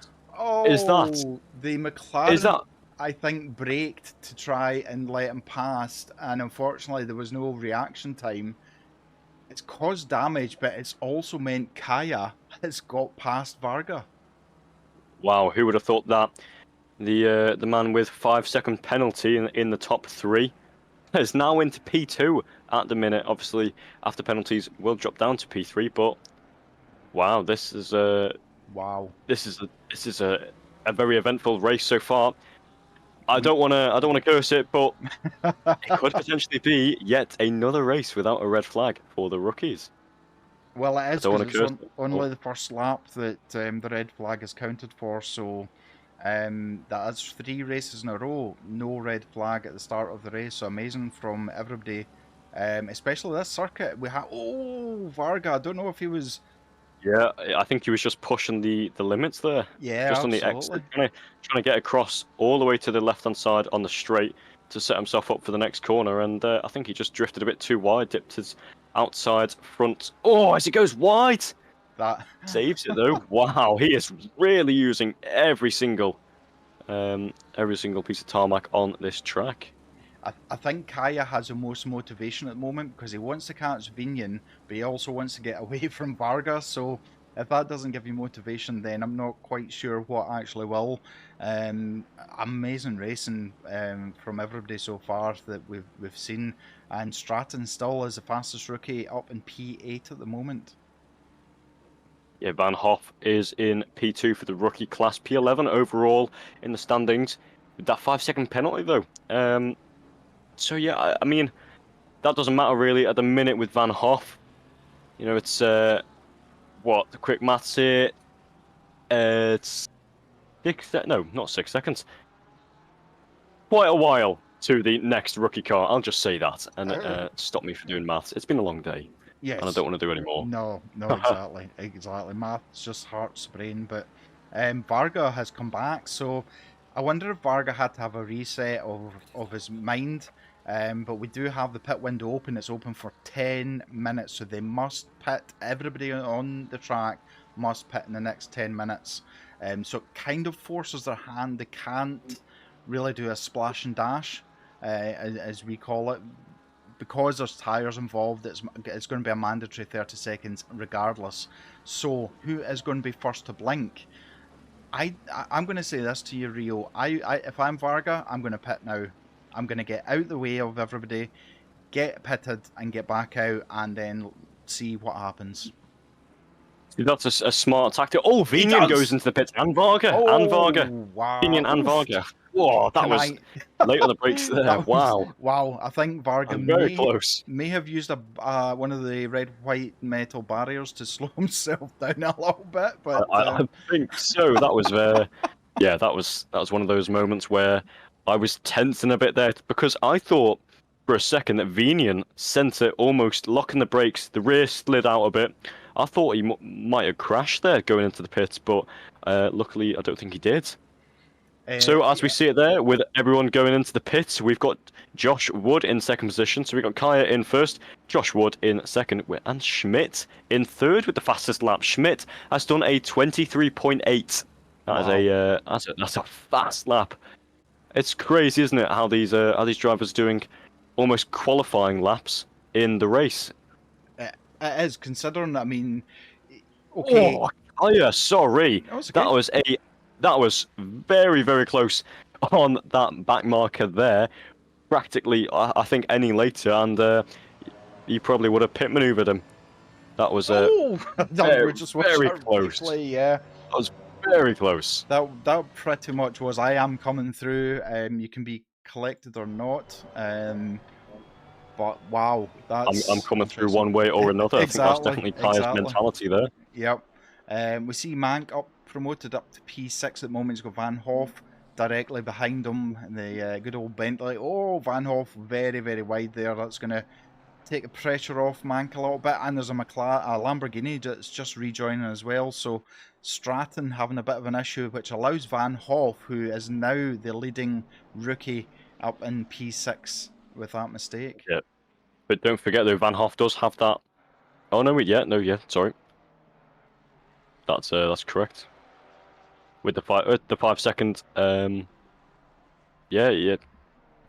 is that? The McLaren, is that? I think, braked to try and let him pass, and unfortunately there was no reaction time. It's caused damage, but it's also meant Kaya has got past Varga. Wow, who would have thought that? The man with 5-second penalty in the top three is now into P2 at the minute. Obviously, after penalties will drop down to P3, but wow, this is a very eventful race so far. I don't wanna curse it, but it could potentially be yet another race without a red flag for the rookies. Well, it I is don't because want to it's curse it. only the first lap that the red flag is counted for. So that is 3 races in a row, no red flag at the start of the race. So amazing from everybody, especially this circuit. We have Varga. I don't know if he was. Yeah, I think he was just pushing the limits there, Yeah, just on the absolutely. exit, trying to get across all the way to the left-hand side on the straight to set himself up for the next corner, and I think he just drifted a bit too wide, dipped his outside front. Oh, as he goes wide, That saves it though. Wow, he is really using every single piece of tarmac on this track. I think Kaya has the most motivation at the moment because he wants to catch Vinian, but he also wants to get away from Vargas. So if that doesn't give you motivation, then I'm not quite sure what actually will. Amazing racing from everybody so far that we've seen, and Stratton still is the fastest rookie up in P8 at the moment. Yeah, Van Hoff is in P2 for the rookie class, P11 overall in the standings. With that 5-second penalty though. So yeah, I mean, that doesn't matter really at the minute with Van Hoff. You know, it's what the quick maths here. It's no, not 6 seconds. Quite a while to the next rookie car. I'll just say that and stop me from doing maths. It's been a long day, and I Yes. don't want to do anymore. No, exactly. Maths just hurts brain, but Varga has come back, so I wonder if Varga had to have a reset of his mind. But we do have the pit window open. It's open for 10 minutes, so they must pit. Everybody on the track must pit in the next 10 minutes. So it kind of forces their hand. They can't really do a splash and dash, as we call it, because there's tyres involved. It's going to be a mandatory 30 seconds regardless. So who is going to be first to blink? I'm going to say this to you, Rio. If I'm Varga, I'm going to pit now. I'm going to get out the way of everybody, get pitted and get back out, and then see what happens. That's a smart tactic. Oh, Vinian goes into the pits. And Varga. Oh, And Varga. wow. Vinian and Varga. Whoa, that was late on the brakes there. Wow. Wow. I think Varga Very close. may have used one of the red, white metal barriers to slow himself down a little bit. But I think so. That was yeah, that was one of those moments where I was tensing a bit there because I thought for a second that Vinian sent it almost locking the brakes. The rear slid out a bit. I thought he might have crashed there going into the pits, but luckily I don't think he did. So as we see it there, with everyone going into the pits, we've got Josh Wood in second position. So we've got Kaya in first, Josh Wood in second, and Schmidt in third with the fastest lap. Schmidt has done a 23.8. That's a fast lap. It's crazy, isn't it? How these drivers are doing almost qualifying laps in the race. It is, considering. I mean, okay. Oh yeah, sorry. That was very, very close on that back marker there. Practically, I think any later, and you probably would have pit maneuvered him. That was very close. Yeah, that was very close. That pretty much was. I am coming through. You can be collected or not. But wow, I'm coming through one way or another. Exactly, I think that's definitely Kaya's mentality there. Yep. We see Mank promoted up to P6 at the moment. He's got Van Hoff directly behind him in the good old Bentley. Oh, Van Hoff very, very wide there. That's going to take the pressure off Mank a little bit. And there's a Lamborghini that's just rejoining as well. So Stratton having a bit of an issue, which allows Van Hoff, who is now the leading rookie, up in P6 with that mistake. Yeah. But don't forget though, Van Hoff does have that. Oh no, sorry. That's correct. With the 5 second, yeah,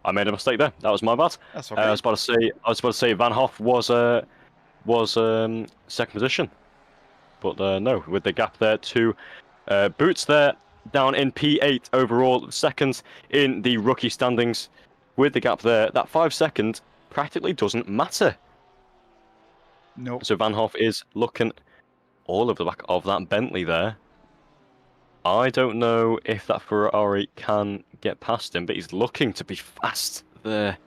I made a mistake there. That was my bad. That's okay. I was about to say Van Hoff was second position, but no, with the gap there to Boots there down in P8 overall, second in the rookie standings. With the gap there, that 5 second practically doesn't matter. Nope. So Van Hoff is looking all over the back of that Bentley there. I don't know if that Ferrari can get past him, but he's looking to be fast there.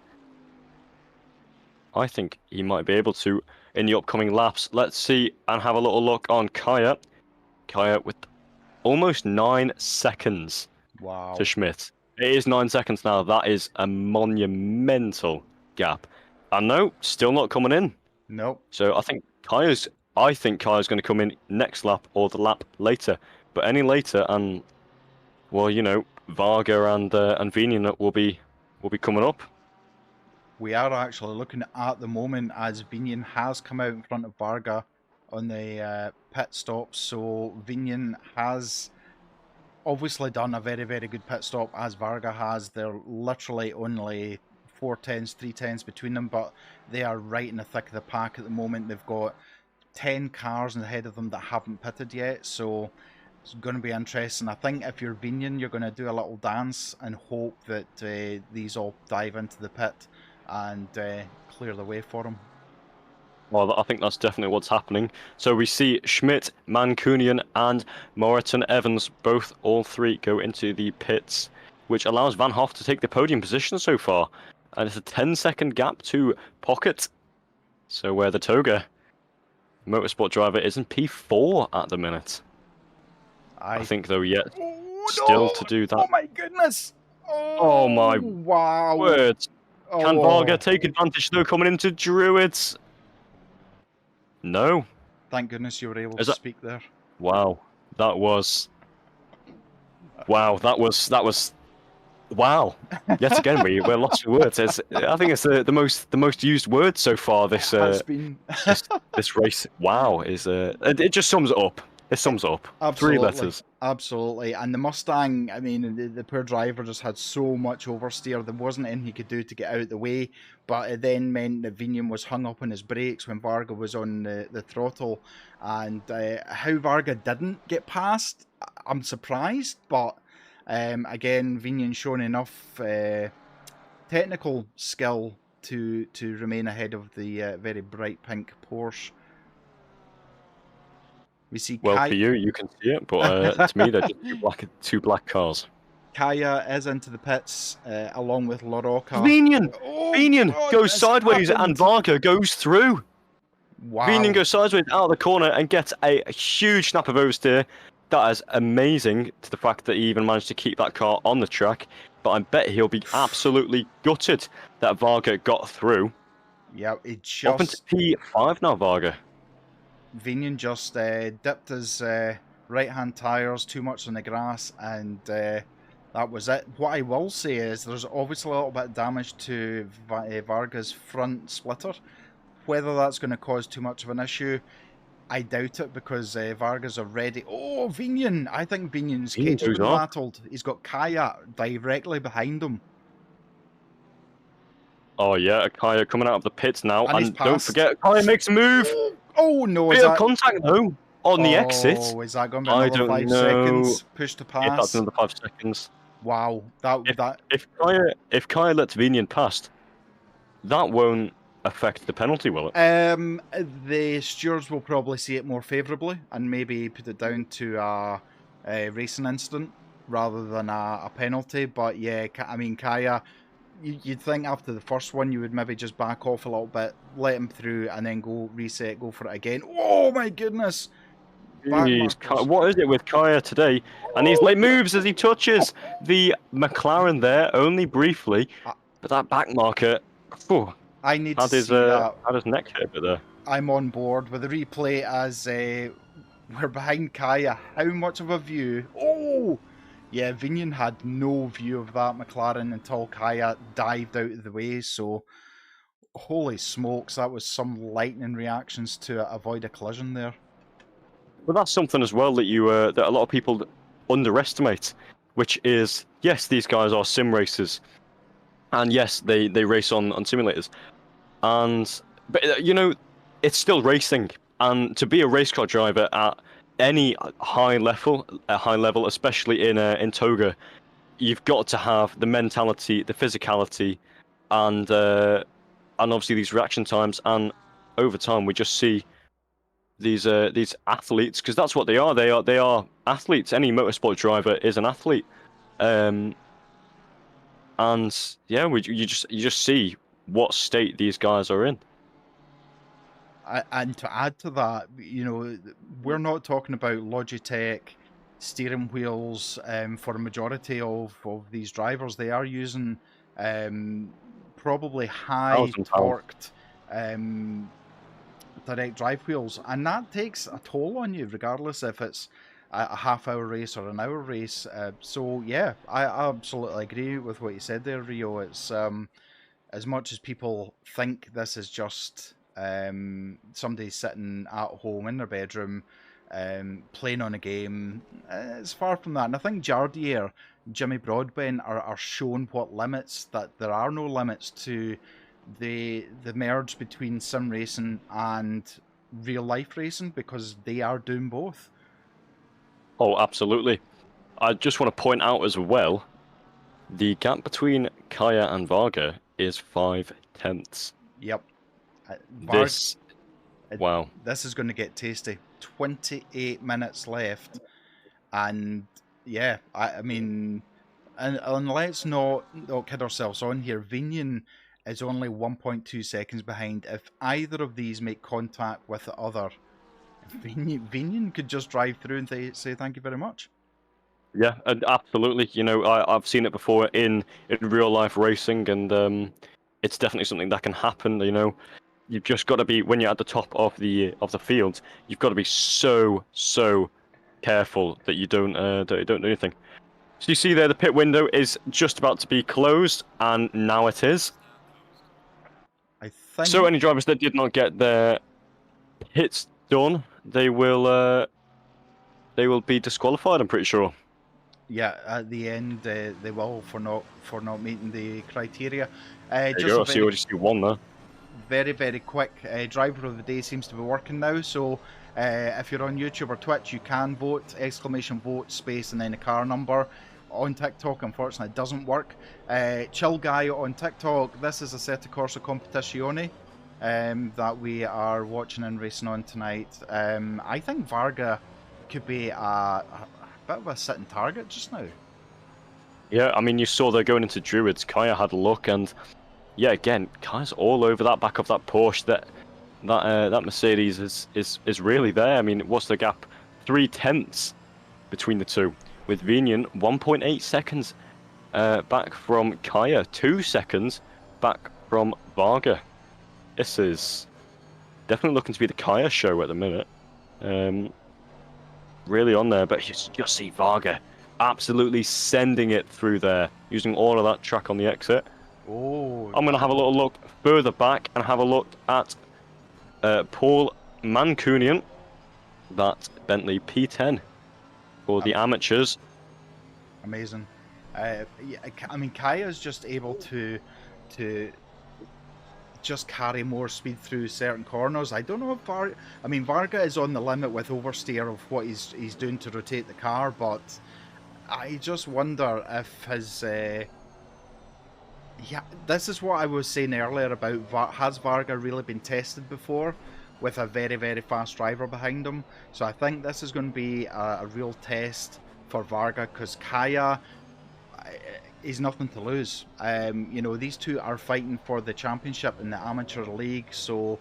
I think he might be able to in the upcoming laps. Let's see and have a little look on Kaya. Kaya with almost 9 seconds Wow. to Schmidt. It is 9 seconds now. That is a monumental gap. And no, still not coming in. Nope. So I think Kaya's going to come in next lap or the lap later. But any later, and well, you know, Varga and Vinian will be coming up. We are actually looking at the moment as Vinian has come out in front of Varga on the pit stops. So Vinian has obviously done a very, very good pit stop as Varga has. They're literally only 4 tenths, 3 tenths between them, but they are right in the thick of the pack at the moment. They've got 10 cars ahead of them that haven't pitted yet, so it's going to be interesting. I think if you're Vinian, you're going to do a little dance and hope that these all dive into the pit and clear the way for them. Well, I think that's definitely what's happening. So we see Schmidt, Mancunian, and Moreton Evans all three go into the pits, which allows Van Hoff to take the podium position so far. And it's a 10-second gap to Pocket. So where the Toga motorsport driver is in P4 at the minute. I think, though, yet still to do that. Oh my goodness! Oh my wow! Words! Can Varga take advantage, though, coming into Druids? No. Thank goodness you were able to speak there. Wow, that was. Wow, that was. Wow. Yet again, we're lost for words. I think it's the most used word so far. This this race. Wow is it just sums it up. It sums it up. Absolutely. 3 letters. Absolutely. And the Mustang, I mean, the poor driver just had so much oversteer. There wasn't anything he could do to get out of the way. But it then meant that Vinian was hung up on his brakes when Varga was on the throttle. And how Varga didn't get past, I'm surprised. But again, Vinian shown enough technical skill to remain ahead of the very bright pink Porsche. We see well, for you can see it, but to me, they're just two black cars. Kaya is into the pits along with LaRocca. Vinian goes sideways and Varga goes through. Wow. Vinian goes sideways out of the corner and gets a huge snap of oversteer. That is amazing to the fact that he even managed to keep that car on the track. But I bet he'll be absolutely gutted that Varga got through. Yeah, it just... Up into P5 now, Varga. Vinian just dipped his right-hand tyres too much on the grass, and that was it. What I will say is there's obviously a little bit of damage to Varga's front splitter. Whether that's going to cause too much of an issue, I doubt it, because Varga's already... Oh, Vinian! I think Vinian's cage has been rattled. He's got Kaya directly behind him. Oh yeah, Kaya coming out of the pits now, and don't forget, Kaya makes a move! Oh no, Bit of contact though on the exit. Oh, is that going to be another 5 seconds push to pass? If that's another 5 seconds. Wow, if Kaya lets Vinian past, that won't affect the penalty, will it? The stewards will probably see it more favourably and maybe put it down to a racing incident rather than a penalty. But yeah, I mean, Kaya, you'd think after the first one you would maybe just back off a little bit, let him through, and then go reset, go for it again. Oh my goodness! What is it with Kaya today? And his late moves as he touches the McLaren there, only briefly, but that back marker. Phew, I need to see that. Had his neck hit a bit there. I'm on board with the replay as we're behind Kaya. How much of a view? Oh! Yeah, Vinian had no view of that McLaren until Kaya dived out of the way, so holy smokes, that was some lightning reactions to avoid a collision there. Well, that's something as well that that a lot of people underestimate, which is, yes, these guys are sim racers, and yes, they race on simulators, but you know, it's still racing, and to be a race car driver at any high level, especially in Toga, you've got to have the mentality, the physicality, and obviously these reaction times. And over time, we just see these athletes, because that's what they are. They are athletes. Any motorsport driver is an athlete. And yeah, you just see what state these guys are in. And to add to that, we're not talking about Logitech steering wheels for a majority of these drivers. They are using probably high £1,000. torqued direct drive wheels, and that takes a toll on you, regardless if it's a half-hour race or an hour race. So yeah, I absolutely agree with what you said there, Rio. It's as much as people think this is just somebody sitting at home in their bedroom playing on a game, it's far from that. And I think Jardier, Jimmy Broadbent are shown what limits, that there are no limits to the merge between sim racing and real life racing, because they are doing both. Oh, absolutely. I just want to point out as well, the gap between Kaya and Varga is 5/10. Yep. Wow. This is going to get tasty. 28 minutes left, and yeah, I mean, and let's not kid ourselves on here. Vinian is only 1.2 seconds behind. If either of these make contact with the other, Vinian could just drive through and say thank you very much. Yeah, absolutely. I've seen it before in real life racing, and it's definitely something that can happen. You've just got to be, when you're at the top of the field, you've got to be so careful that you don't do anything. So you see there, the pit window is just about to be closed, and now it is. I think. So any drivers that did not get their hits done, they will be disqualified, I'm pretty sure. Yeah, at the end they will for not meeting the criteria. There you go. I see already see one there. Very quick driver of the day seems to be working now. So if you're on YouTube or Twitch, you can vote !vote space and then a car number. On TikTok, unfortunately, it doesn't work. Chill Guy on TikTok. This is Assetto Corsa Competizione that we are watching and racing on tonight. I think Varga could be a bit of a sitting target just now. Yeah, I mean, you saw they're going into Druids. Kaya had a look, and yeah, again, Kaya's all over that back of that Porsche. That Mercedes is really there. I mean, what's the gap? 3/10 between the two, with Vinian 1.8 seconds back from Kaya, 2 seconds back from Varga. This is definitely looking to be the Kaya show at the minute. Really on there, but you just see Varga absolutely sending it through there, using all of that track on the exit. Oh, I'm going to have a little look further back and have a look at Paul Mancunian, that Bentley P10 for the amateurs. Amazing. Yeah, I mean, Kaya's just able to just carry more speed through certain corners. I don't know if Varga is on the limit with oversteer of what he's doing to rotate the car, but I just wonder if his yeah, this is what I was saying earlier about has Varga really been tested before with a very fast driver behind him. So I think this is going to be a real test for Varga, because Kaya, he's nothing to lose. These two are fighting for the championship in the amateur league, so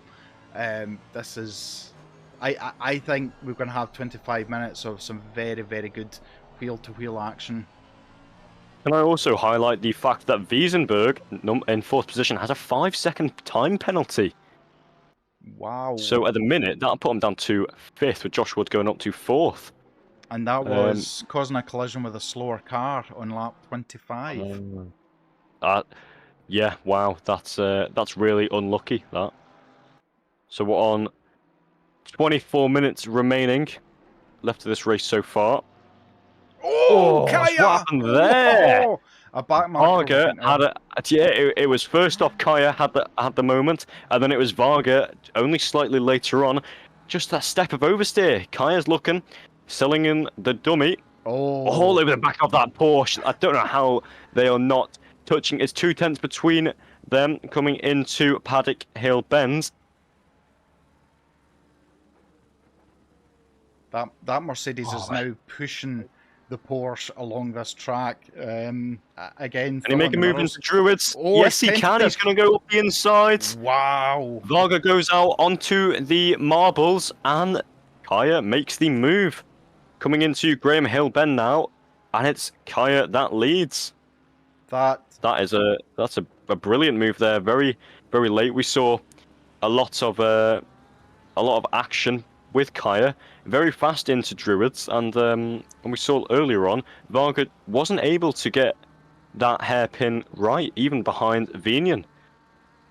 this is, I think we're going to have 25 minutes of some very good wheel-to-wheel action. Can I also highlight the fact that Wiesenberg, in 4th position, has a 5-second time penalty? Wow. So at the minute, that'll put him down to 5th, with Josh Wood going up to 4th. And that was causing a collision with a slower car on lap 25. Yeah, wow, that's really unlucky, that. So we're on 24 minutes remaining left of this race so far. Oh, Kaya! What happened there? Oh, a back marker. Varga had it was first off Kaya had the moment, and then it was Varga only slightly later on. Just that step of oversteer. Kaya's looking, selling in the dummy. All over the back of that Porsche. I don't know how they are not touching. It's 2/10 between them coming into Paddock Hill Bends. That Mercedes is Oh, now pushing the Porsche along this track. Again, can he make a filling the move mirrors. into Druids? Oh, Yes, it's he can. He's tentative. going to go up the inside. Wow. Varga goes out onto the marbles, and Kaya makes the move. Coming into Graham Hill Bend now, and it's Kaya that leads. That's a brilliant move there. Very, very late. We saw a lot of action with Kaya, very fast into Druids, and we saw earlier on, Varga wasn't able to get that hairpin right, even behind Venian.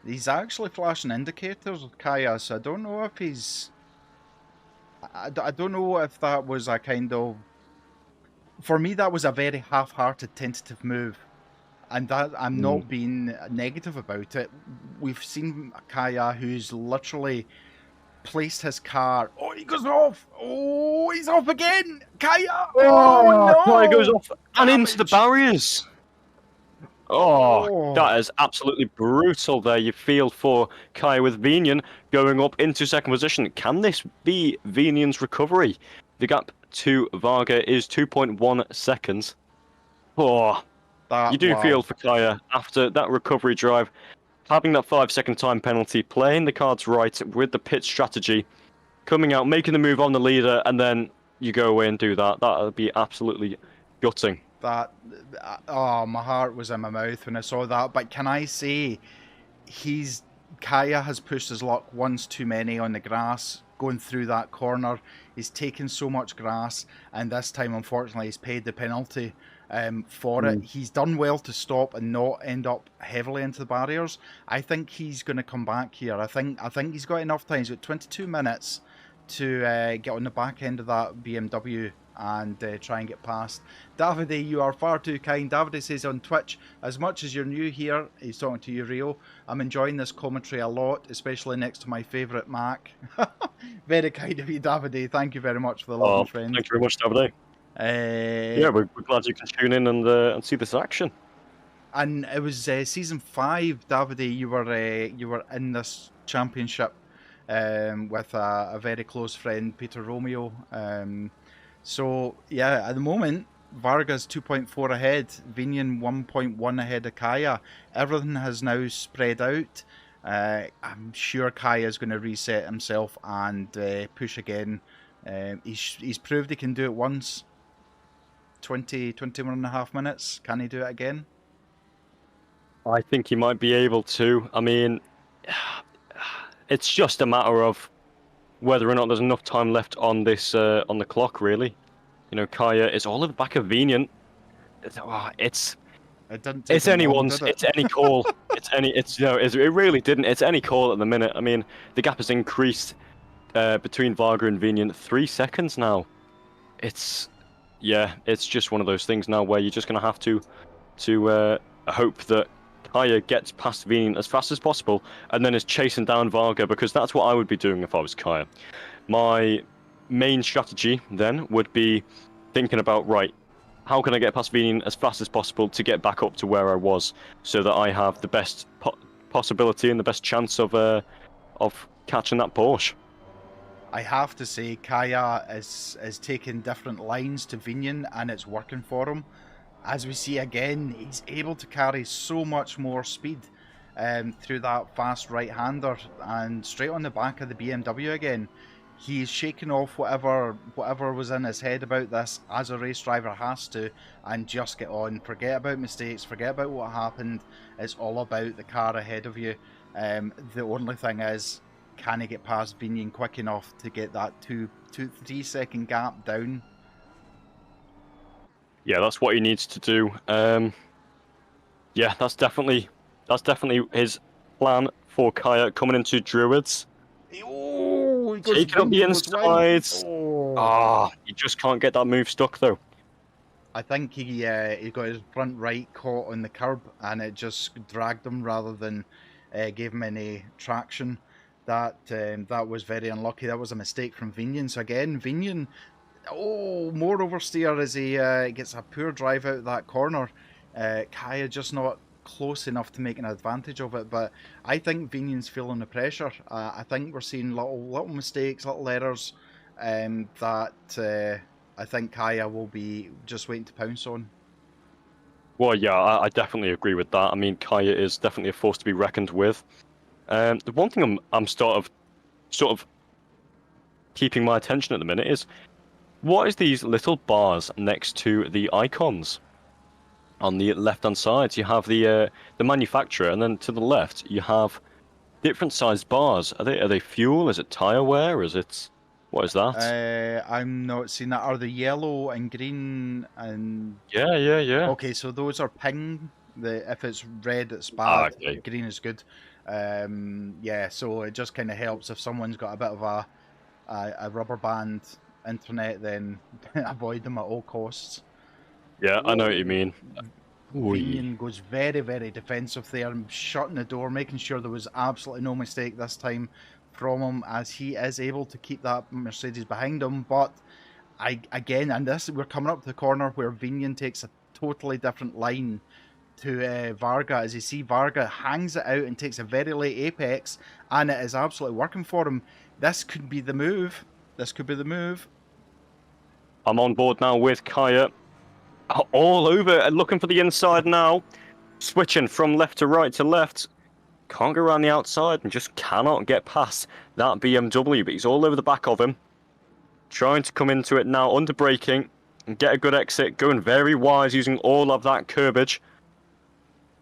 He's actually flashing indicators, Kaya, so I don't know if he's... I don't know if that was a kind of... For me, that was a very half-hearted tentative move. And that I'm not being negative about it. We've seen Kaya who's literally placed his car. Oh, he goes off! Oh, he's off again! Kaya! Oh no! Kaya goes off and into the Damage! barriers. Oh, Oh, that is absolutely brutal there. You feel for Kaya with Venian going up into second position. Can this be Venian's recovery? The gap to Varga is 2.1 seconds. Oh, you do feel wow. for Kaya after that recovery drive, having that 5-second time penalty, playing the cards right with the pit strategy, coming out, making the move on the leader, and then you go away and do that. That would be absolutely gutting. Oh, my heart was in my mouth when I saw that. But can I say, Kaya has pushed his luck once too many on the grass, going through that corner. He's taken so much grass, and this time, unfortunately, he's paid the penalty for it. He's done well to stop and not end up heavily into the barriers. I think he's going to come back here. I think he's got enough time. He's got 22 minutes to get on the back end of that BMW and try and get past. Davide, you are far too kind. Davide says on Twitch, as much as you're new here, he's talking to you, Rio, I'm enjoying this commentary a lot, especially next to my favourite Mac. Very kind of you, Davide. Thank you very much for the love, my friend. Thank you very much, Davide. Yeah, we're glad you can tune in and see this action. And it was season 5, Davide. You were in this championship with a very close friend, Peter Romeo. So yeah, at the moment, Varga's 2.4 ahead, Venian 1.1 ahead of Kaya. Everything has now spread out. I'm sure Kaya's going to reset himself and push again. He's proved he can do it once. 21 and a half minutes. Can he do it again? I think he might be able to. I mean, it's just a matter of whether or not there's enough time left on this on the clock, really. You know, Kaya is all at the back of Venian. It's anyone's. It's any call. It really didn't. It's any call at the minute. I mean, the gap has increased between Varga and Venian 3 seconds now. It's just one of those things now where you're just gonna have to hope that Kaya gets past Venian as fast as possible and then is chasing down Varga, because that's what I would be doing if I was Kaya. My main strategy then would be thinking about, right, how can I get past Venian as fast as possible to get back up to where I was, so that I have the best possibility and the best chance of catching that Porsche. I have to say, Kaya is taking different lines to Venian, and it's working for him. As we see again, he's able to carry so much more speed through that fast right-hander, and straight on the back of the BMW again. He's shaking off whatever was in his head about this, as a race driver has to, and just get on. Forget about mistakes, forget about what happened. It's all about the car ahead of you. The only thing is, can he get past Venian quick enough to get that 3 second gap down? Yeah, that's what he needs to do. Yeah, that's definitely his plan for Kaya coming into Druids. Oh, he goes taking up the insides. Oh. You just can't get that move stuck though. I think he got his front right caught on the curb, and it just dragged him rather than gave him any traction. That was very unlucky. That was a mistake from Venian. So again, Venian, more oversteer as he gets a poor drive out of that corner. Kaya just not close enough to make an advantage of it. But I think Venian's feeling the pressure. I think we're seeing little mistakes, little errors that I think Kaya will be just waiting to pounce on. Well, yeah, I definitely agree with that. I mean, Kaya is definitely a force to be reckoned with. The one thing I'm sort of keeping my attention at the minute is what is these little bars next to the icons? On the left-hand side, you have the manufacturer, and then to the left, you have different sized bars. Are they fuel? Is it tire wear? What is that? I'm not seeing that. Are the yellow and green and Yeah. okay? So those are ping. If it's red, it's Ah, bad. okay. Green is good. Yeah. So it just kind of helps if someone's got a bit of a rubber band internet, then avoid them at all costs. Yeah, I know what you Whoa. mean. Ooh. Vinian goes very, very defensive there, shutting the door, making sure there was absolutely no mistake this time from him, as he is able to keep that Mercedes behind him. But again, and this we're coming up to the corner where Vinian takes a totally different line to Varga. As you see, Varga hangs it out and takes a very late apex, and it is absolutely working for him. This could be the move. This could be the move. I'm on board now with Kaya. All over and looking for the inside now. Switching from left to right to left. Can't go around the outside and just cannot get past that BMW, but he's all over the back of him. Trying to come into it now, under braking and get a good exit. Going very wise, using all of that curbage.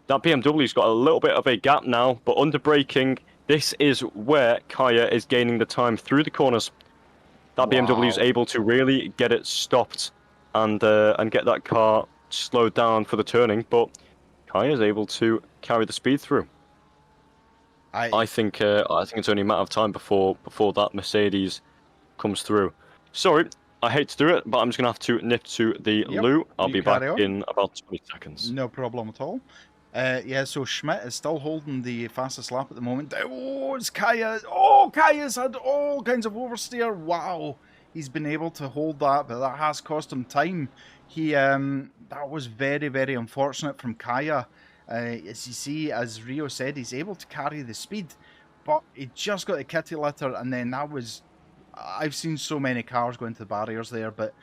That BMW's got a little bit of a gap now, but under braking, this is where Kaya is gaining the time through the corners. That BMW is Wow. able to really get it stopped and get that car slowed down for the turning, but Kaya is able to carry the speed through. I think it's only a matter of time before that Mercedes comes through. Sorry, I hate to do it, but I'm just gonna have to nip to the loo. I'll You be back carry on. in about 20 seconds. No problem at all. Yeah, so Schmidt is still holding the fastest lap at the moment. Oh, it's Kaya. Oh, Kaya's had all kinds of oversteer. Wow. He's been able to hold that, but that has cost him time. That was very, very unfortunate from Kaya. As you see, as Rio said, he's able to carry the speed, but he just got the kitty litter, and then that was... I've seen so many cars go into the barriers there, but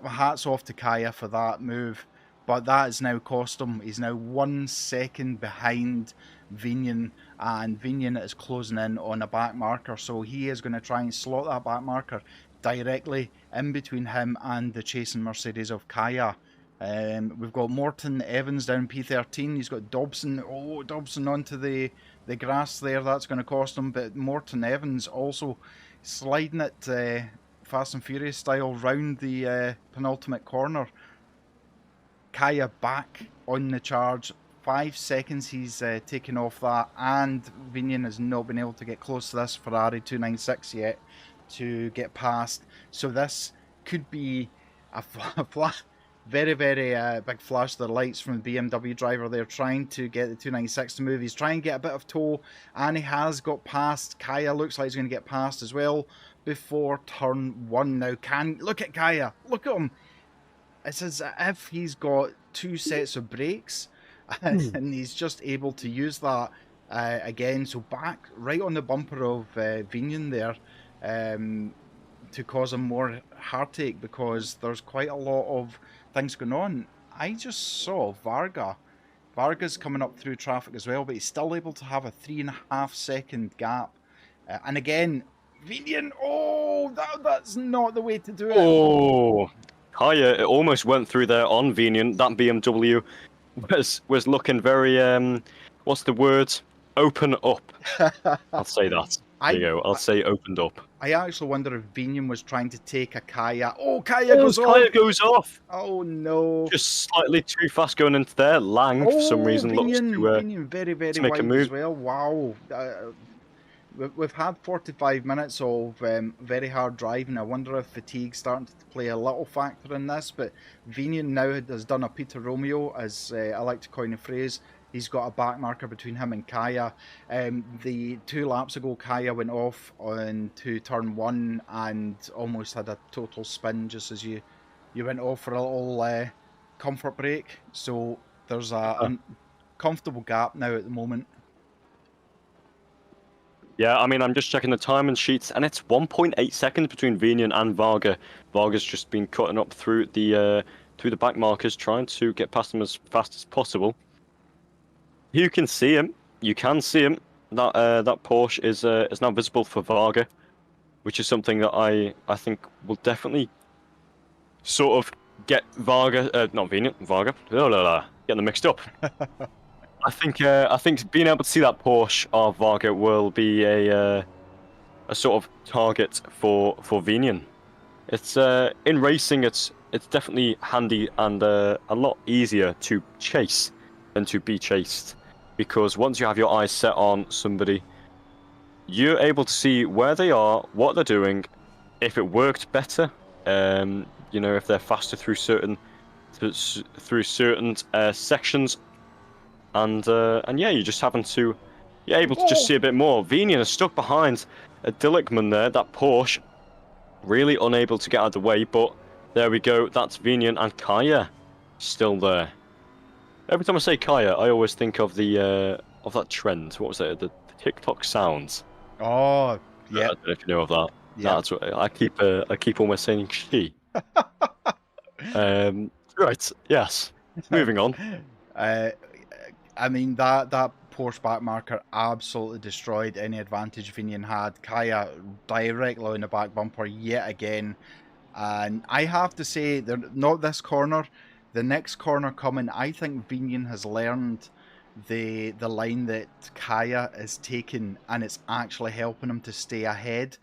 hats off to Kaya for that move. But that has now cost him. He's now 1 second behind Vinian, and Vinian is closing in on a back marker. So he is going to try and slot that back marker directly in between him and the chasing Mercedes of Kaya. We've got Morton Evans down P13. He's got Dobson. Oh, Dobson onto the grass there. That's going to cost him. But Morton Evans also sliding it Fast and Furious style round the penultimate corner. Kaya back on the charge. 5 seconds he's taken off that, and Vinian has not been able to get close to this Ferrari 296 yet to get past. So this could be a very, very big flash of the lights from the BMW driver there, trying to get the 296 to move. He's trying to get a bit of toe, and he has got past. Kaya looks like he's going to get past as well before turn 1 now. Look at Kaya, look at him. It's as if he's got 2 sets of brakes and he's just able to use that again. So back right on the bumper of Vinian there to cause him more heartache, because there's quite a lot of things going on. I just saw Varga. Varga's coming up through traffic as well, but he's still able to have a 3.5 second gap. And again, Vinian, that's not the way to do it. Oh, Kaya, it almost went through there on Vinian. That BMW was looking very what's the word? Open up. I'll say that. There you go. I'll say opened up. I actually wonder if Vinian was trying to take a Kaya. Oh, Kaya goes off. Kaya goes off. Oh no! Just slightly too fast going into there. Lang for some reason Vinian, looks Vinian very, very to make a wide move as well. Wow. We've had 45 minutes of very hard driving. I wonder if fatigue's starting to play a little factor in this, but Vinian now has done a Peter Romeo, as I like to coin a phrase. He's got a back marker between him and Kaya. The 2 laps ago, Kaya went off onto turn 1 and almost had a total spin just as you went off for a little comfort break. So there's a comfortable gap now at the moment. Yeah, I mean, I'm just checking the timing sheets, and it's 1.8 seconds between Vinian and Varga. Varga's just been cutting up through the back markers, trying to get past them as fast as possible. You can see him. You can see him. That Porsche is now visible for Varga, which is something that I think will definitely sort of get Varga, not Vinian, Varga. Getting them mixed up. I think being able to see that Porsche of Varga will be a sort of target for Vinian. It's in racing, it's definitely handy and a lot easier to chase than to be chased, because once you have your eyes set on somebody, you're able to see where they are, what they're doing, if it worked better. If they're faster through certain sections. And yeah, you're just having to, you're able to just see a bit more. Vinian is stuck behind a Dillickman there, that Porsche, really unable to get out of the way, but there we go, that's Vinian, and Kaya still there. Every time I say Kaya, I always think of of that trend. What was it? The TikTok sounds. Oh, yeah. I don't know if you know of that. Yeah. That's what I keep almost saying she. Right, yes. Moving on. I mean, that Porsche back marker absolutely destroyed any advantage Vinian had. Kaya directly on the back bumper yet again. And I have to say, they're not this corner. The next corner coming, I think Vinian has learned the line that Kaya is taking, and it's actually helping him to stay ahead.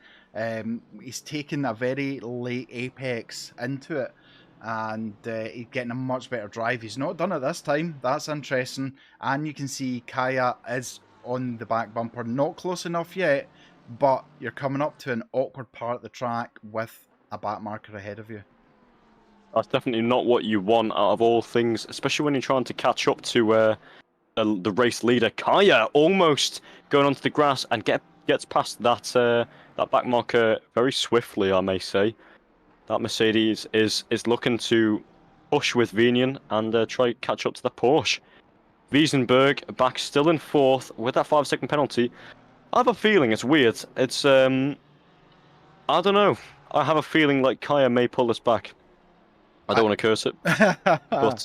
He's taken a very late apex into it, and he's getting a much better drive. He's not done it this time. That's interesting. And you can see Kaya is on the back bumper. Not close enough yet, but you're coming up to an awkward part of the track with a back marker ahead of you. That's definitely not what you want out of all things, especially when you're trying to catch up to the race leader. Kaya almost going onto the grass and gets past that back marker very swiftly, I may say. That Mercedes is looking to push with Vinian and try to catch up to the Porsche. Wiesenberg back still in fourth with that 5-second penalty. I have a feeling it's weird. It's I don't know. I have a feeling like Kaya may pull this back. I don't want to curse it, but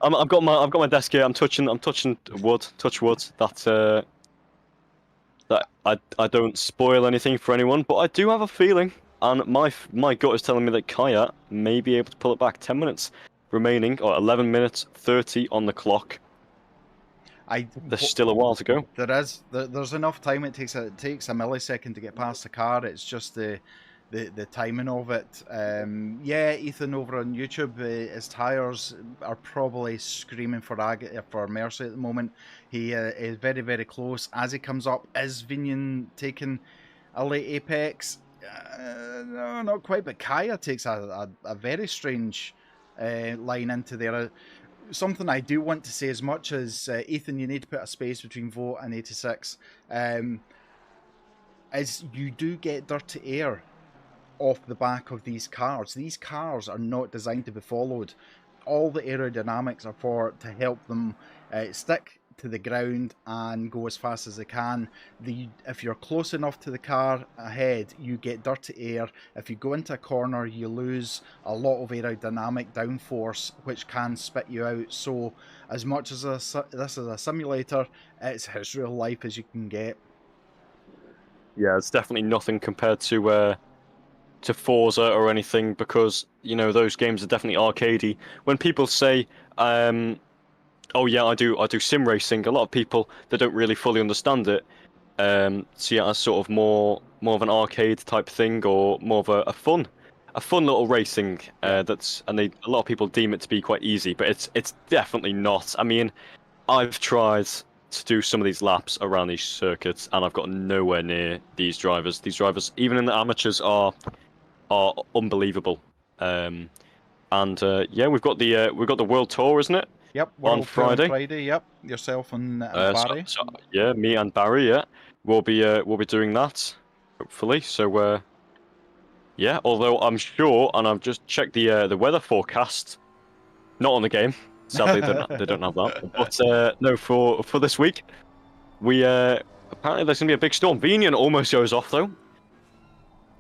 I've got my desk here. I'm touching wood. Touch wood. That I don't spoil anything for anyone, but I do have a feeling, and my gut is telling me that Kaya may be able to pull it back. 10 minutes remaining, or 11 minutes 30 on the clock. There's still a while to go. There's enough time. It takes a millisecond to get past the car. It's just the timing of it. Yeah, Ethan over on YouTube, his tyres are probably screaming for mercy at the moment. He is very, very close. As he comes up, is Vinian taking a late apex? No, not quite, but Kaya takes a very strange line into there. Something I do want to say, as much as Ethan, you need to put a space between vote and 86, is you do get dirty air off the back of these cars. These cars are not designed to be followed. All the aerodynamics are to help them stick to the ground and go as fast as they can. If you're close enough to the car ahead, you get dirty air. If you go into a corner, you lose a lot of aerodynamic downforce, which can spit you out. So as much as this is a simulator, it's as real life as you can get. Yeah, it's definitely nothing compared to Forza or anything, because those games are definitely arcadey. When people say, "Oh yeah, I do sim racing," a lot of people, they don't really fully understand it. See it as sort of more of an arcade type thing, or more of a fun little racing. A lot of people deem it to be quite easy, but it's definitely not. I mean, I've tried to do some of these laps around these circuits, and I've got nowhere near these drivers. These drivers, even in the amateurs, are unbelievable. Yeah, we've got the World Tour, isn't it? Yep, on Friday. Yep, yourself and Barry. Yeah, me and Barry. Yeah, we'll be doing that, hopefully. So yeah, although I'm sure, and I've just checked the weather forecast, not on the game. Sadly, they don't have that. But no, for this week, we apparently there's going to be a big storm. Vinian almost goes off, though.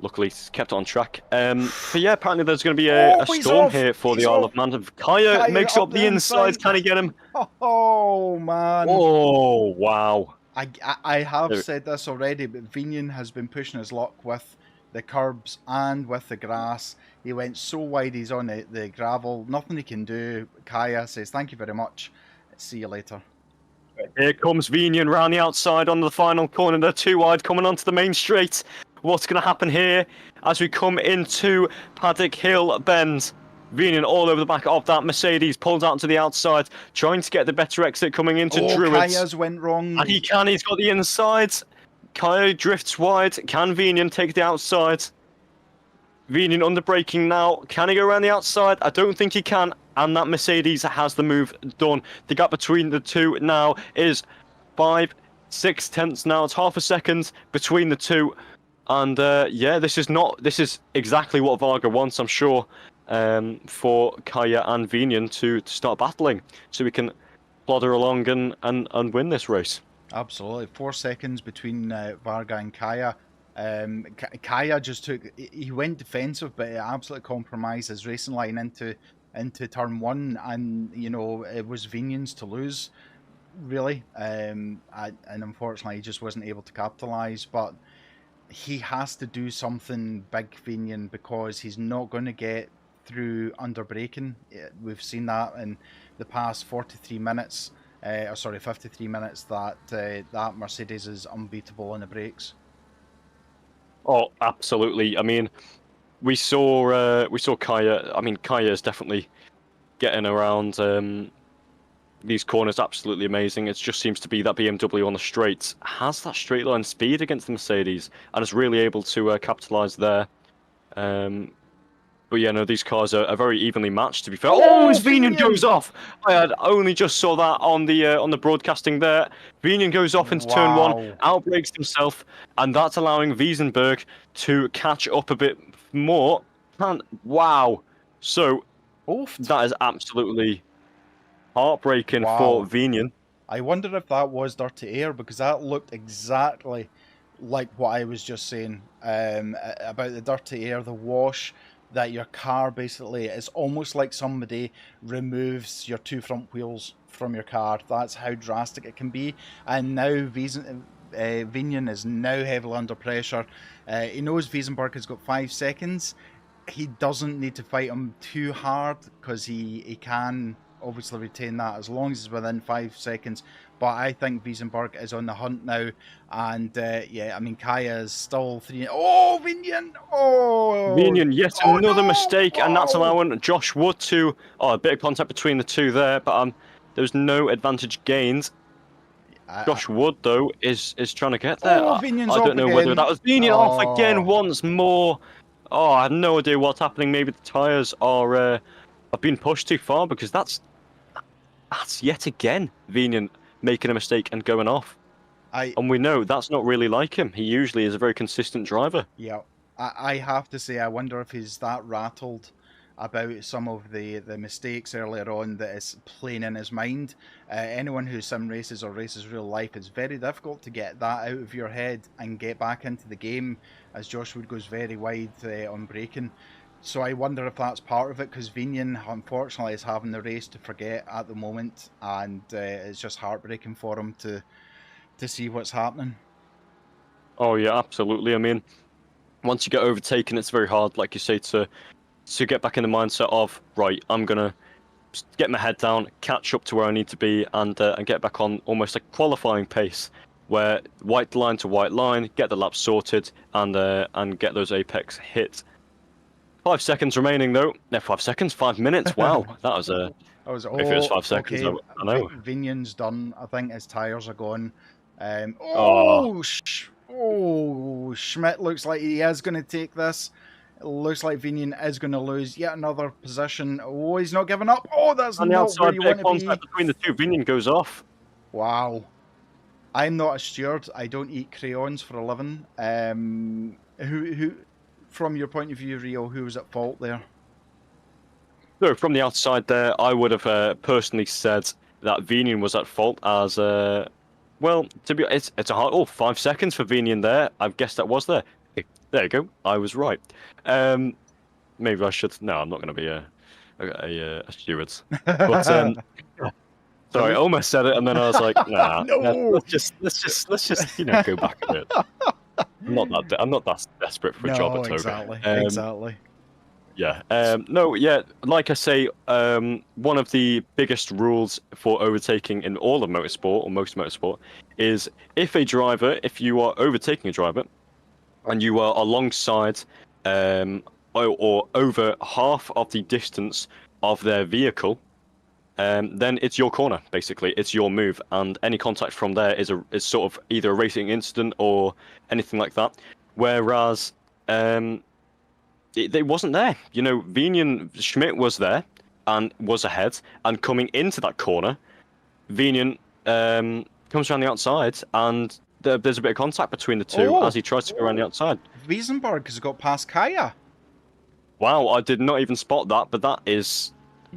Luckily, he's kept it on track. But yeah, apparently there's going to be a He's storm off! here for He's the Isle off! of Man. Kaya Kaya's makes up the inside. Can he get him? Oh, man. Oh, wow. I have said this already, but Vinian has been pushing his luck with the curbs and with the grass. He went so wide, he's on the gravel. Nothing he can do. Kaya says, thank you very much. See you later. Here comes Vinian round the outside on the final corner. They're too wide coming onto the main straight. What's going to happen here as we come into Paddock Hill Bend? Vinian all over the back of that Mercedes, pulled out to the outside, trying to get the better exit coming into Druids. Kaya's went wrong. And he's got the inside. Kaya drifts wide. Can Vinian take the outside? Vinian under braking now. Can he go around the outside? I don't think he can. And that Mercedes has the move done. The gap between the two now is 5/6 tenths now. It's half a second between the two. And yeah, this is exactly what Varga wants, I'm sure, for Kaya and Vinian to start battling, so we can plodder along and win this race. Absolutely. 4 seconds between Varga and Kaya. Kaya he went defensive, but it absolutely compromised his racing line into turn one, and it was Vinian's to lose, really. And unfortunately, he just wasn't able to capitalise. But he has to do something big, Vinian, because he's not going to get through under braking. We've seen that in the past 43 minutes. 53 minutes that Mercedes is unbeatable on the brakes. Oh, absolutely. I mean, we saw Kaya. I mean, Kaya is definitely getting around these corners absolutely amazing. It just seems to be that BMW on the straights has that straight line speed against the Mercedes and is really able to capitalise there. But yeah, no, these cars are very evenly matched, to be fair. Oh, as Vinian goes off! I had only just saw that on the broadcasting there. Vinian goes off into turn one, outbrakes himself, and that's allowing Wiesenberg to catch up a bit more. Wow! So that is absolutely heartbreaking for Vinian. I wonder if that was dirty air, because that looked exactly like what I was just saying about the dirty air, the wash. That your car basically, it's almost like somebody removes your two front wheels from your car. That's how drastic it can be. And now Vinian is now heavily under pressure. He knows Wiesenberg has got 5 seconds. He doesn't need to fight him too hard, because he can obviously retain that as long as he's within 5 seconds. But I think Wiesenberg is on the hunt now. And yeah, I mean, Kaya is still 3. Oh, Vinian! Oh! Vinian, yet another mistake, and that's allowing Josh Wood to... Oh, a bit of contact between the two there, but there's no advantage gained. Josh Wood, though, is trying to get there. Vinian's I don't know whether that was Vinian off again once more. Oh, I have no idea what's happening. Maybe the tyres are have been pushed too far, because that's yet again Vinian making a mistake and going off. And we know that's not really like him. He usually is a very consistent driver. Yeah, I have to say, I wonder if he's that rattled about some of the mistakes earlier on that is playing in his mind. Anyone who sim races or races real life, it's very difficult to get that out of your head and get back into the game, as Josh Wood goes very wide on braking. So I wonder if that's part of it, because Vinian, unfortunately, is having the race to forget at the moment, and it's just heartbreaking for him to see what's happening. Oh yeah, absolutely. I mean, once you get overtaken, it's very hard, like you say, to get back in the mindset of, right, I'm gonna get my head down, catch up to where I need to be, and get back on almost like qualifying pace, where white line to white line, get the lap sorted, and get those apex hits. 5 seconds remaining, though. No, 5 seconds, 5 minutes. Wow, that was a. If it was 5 seconds, okay. I know. Vinian's done. I think his tyres are gone. Schmidt looks like he is going to take this. It looks like Vinian is going to lose yet another position. Oh, he's not giving up. Oh, that's not where you want to be. Between the two, Vinian goes off. Wow. I'm not a steward. I don't eat crayons for a living. Who, from your point of view, Rio, who was at fault there? So, from the outside there, I would have personally said that Vinian was at fault, as Well, it's a hard. Oh, 5 seconds for Vinian there. I guess that was there. Okay, there you go. I was right. Maybe I should. No, I'm not going to be a steward. But sorry, I Brilliant. almost said it, and then I was like, nah. No. Let's just go back a bit. I'm not that desperate for a job No, at Toga. exactly. Exactly. Yeah. No. Yeah. Like I say, one of the biggest rules for overtaking in all of motorsport or most motorsport is if you are overtaking a driver, and you are alongside, or over half of the distance of their vehicle, then it's your corner. Basically, it's your move, and any contact from there is sort of either a racing incident or anything like that. Whereas, it wasn't there. You know, Vinian Schmidt was there and was ahead, and coming into that corner, Vinian comes around the outside, and there's a bit of contact between the two as he tries to go around the outside. Wiesenberg has got past Kaya. Wow, I did not even spot that, but that is...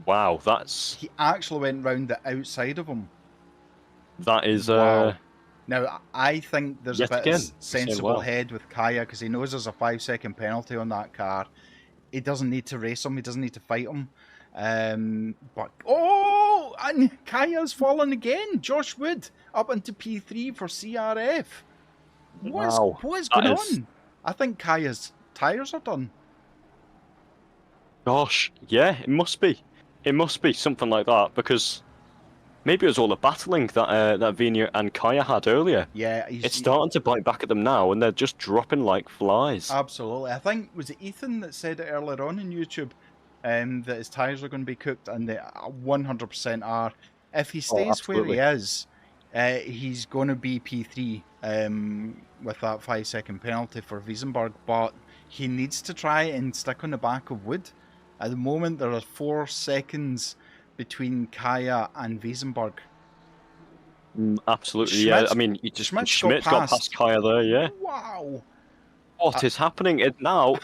Wow, that's... He actually went round the outside of him. That is... Wow. Now, I think there's a bit again, of sensible head with Kaya because he knows there's a 5-second penalty on that car. He doesn't need to race him. He doesn't need to fight him. But and Kaya's fallen again. Josh Wood up into P3 for CRF. What is going on? I think Kaya's tyres are done. Gosh, yeah, it must be. It must be something like that because maybe it was all the battling that Vina and Kaya had earlier. Yeah, it's starting to bite back at them now, and they're just dropping like flies. Absolutely. I think, was it Ethan that said it earlier on in YouTube that his tyres are going to be cooked, and they 100% are. If he stays where he is, he's going to be P3 with that 5-second penalty for Wiesenberg, but he needs to try and stick on the back of Wood. At the moment, there are 4 seconds between Kaya and Wiesenberg. Absolutely, yeah. I mean, Schmidt got past Kaya there, yeah. Wow. What is happening? Now,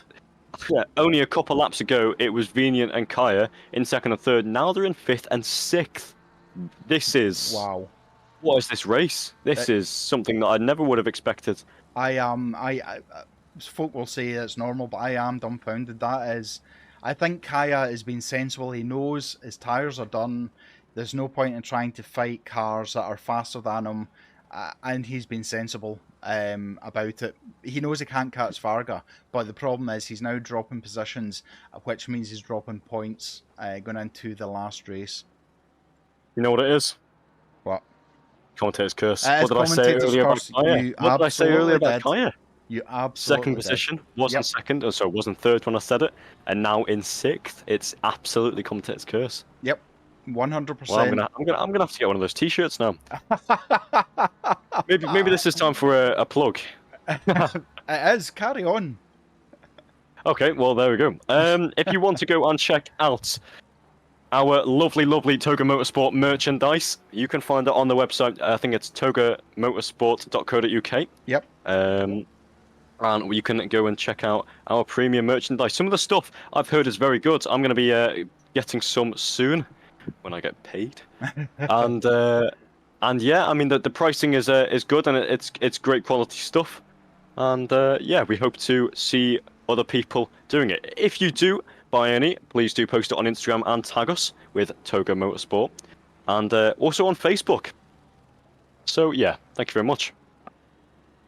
only a couple laps ago, it was Vinian and Kaya in second and third. Now they're in 5th and 6th. This is... Wow. What is this race? This is something that I never would have expected. Folk will say it's normal, but I am dumbfounded. I think Kaya has been sensible. He knows his tyres are done. There's no point in trying to fight cars that are faster than him, and he's been sensible about it. He knows he can't catch Varga, but the problem is he's now dropping positions, which means he's dropping points going into the last race. You know what it is? What? Commentator's curse. What did I say earlier about Kaya? What did I say earlier about Kaya? You absolutely second position, wasn't second, or so wasn't third when I said it, and now in 6th. It's absolutely commentator's curse. Yep, 100%. Well, I'm gonna have to get one of those T-shirts now. maybe this is time for a plug. It is. Carry on. Okay, well there we go. If you want to go and check out our lovely Toga Motorsport merchandise, you can find it on the website. I think it's togamotorsport.co.uk. Yep. And you can go and check out our premium merchandise. Some of the stuff I've heard is very good. I'm going to be getting some soon when I get paid. and yeah, I mean the pricing is good, and it's great quality stuff. And yeah, we hope to see other people doing it. If you do buy any, please do post it on Instagram and tag us with Toga Motorsport, and also on Facebook. So yeah, thank you very much.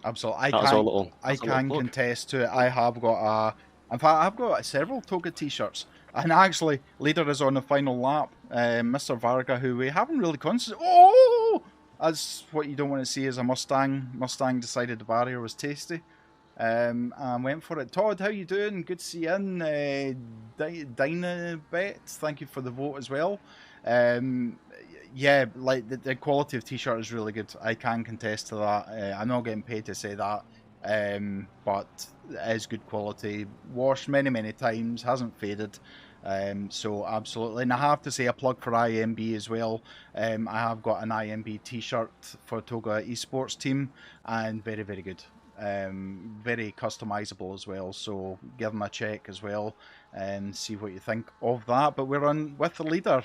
Absolutely, I can contest to it. I have got in fact, I've got several Toga t-shirts, and actually, leader is on the final lap. Mr. Varga, who we haven't really considered. Oh, that's what you don't want to see as a Mustang. Mustang decided the barrier was tasty, and went for it. Todd, how you doing? Good to see you in. Dynabet, thank you for the vote as well. Yeah, like the quality of t-shirt is really good. I can contest to that. I'm not getting paid to say that, but it is good quality. Washed many times, hasn't faded. So absolutely. And I have to say a plug for IMB as well. I have got an IMB t-shirt for Toga Esports team, and very good. Very customizable as well. So give them a check as well and see what you think of that. But we're on with the leader,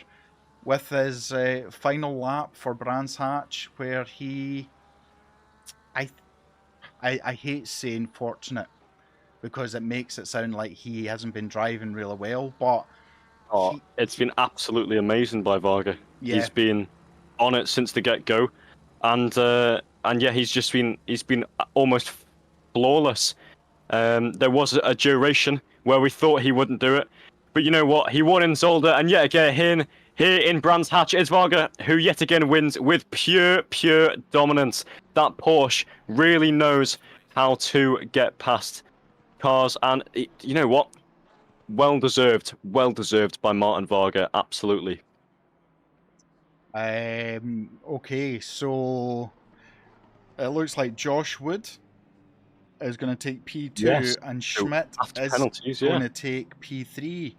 with his final lap for Brands Hatch, where he I hate saying fortunate because it makes it sound like he hasn't been driving really well, but It's been absolutely amazing by Varga. Yeah. He's been on it since the get-go, and yeah, he's been almost flawless. There was a duration where we thought he wouldn't do it, but you know what? He won in Zolder, and yet again here in Brands Hatch is Varga, who yet again wins with pure dominance. That Porsche really knows how to get past cars, and you know what? Well deserved by Martin Varga, absolutely. Okay, so it looks like Josh Wood is going to take P2 Yes. and So Schmidt after is penalties, going yeah. to take P3. So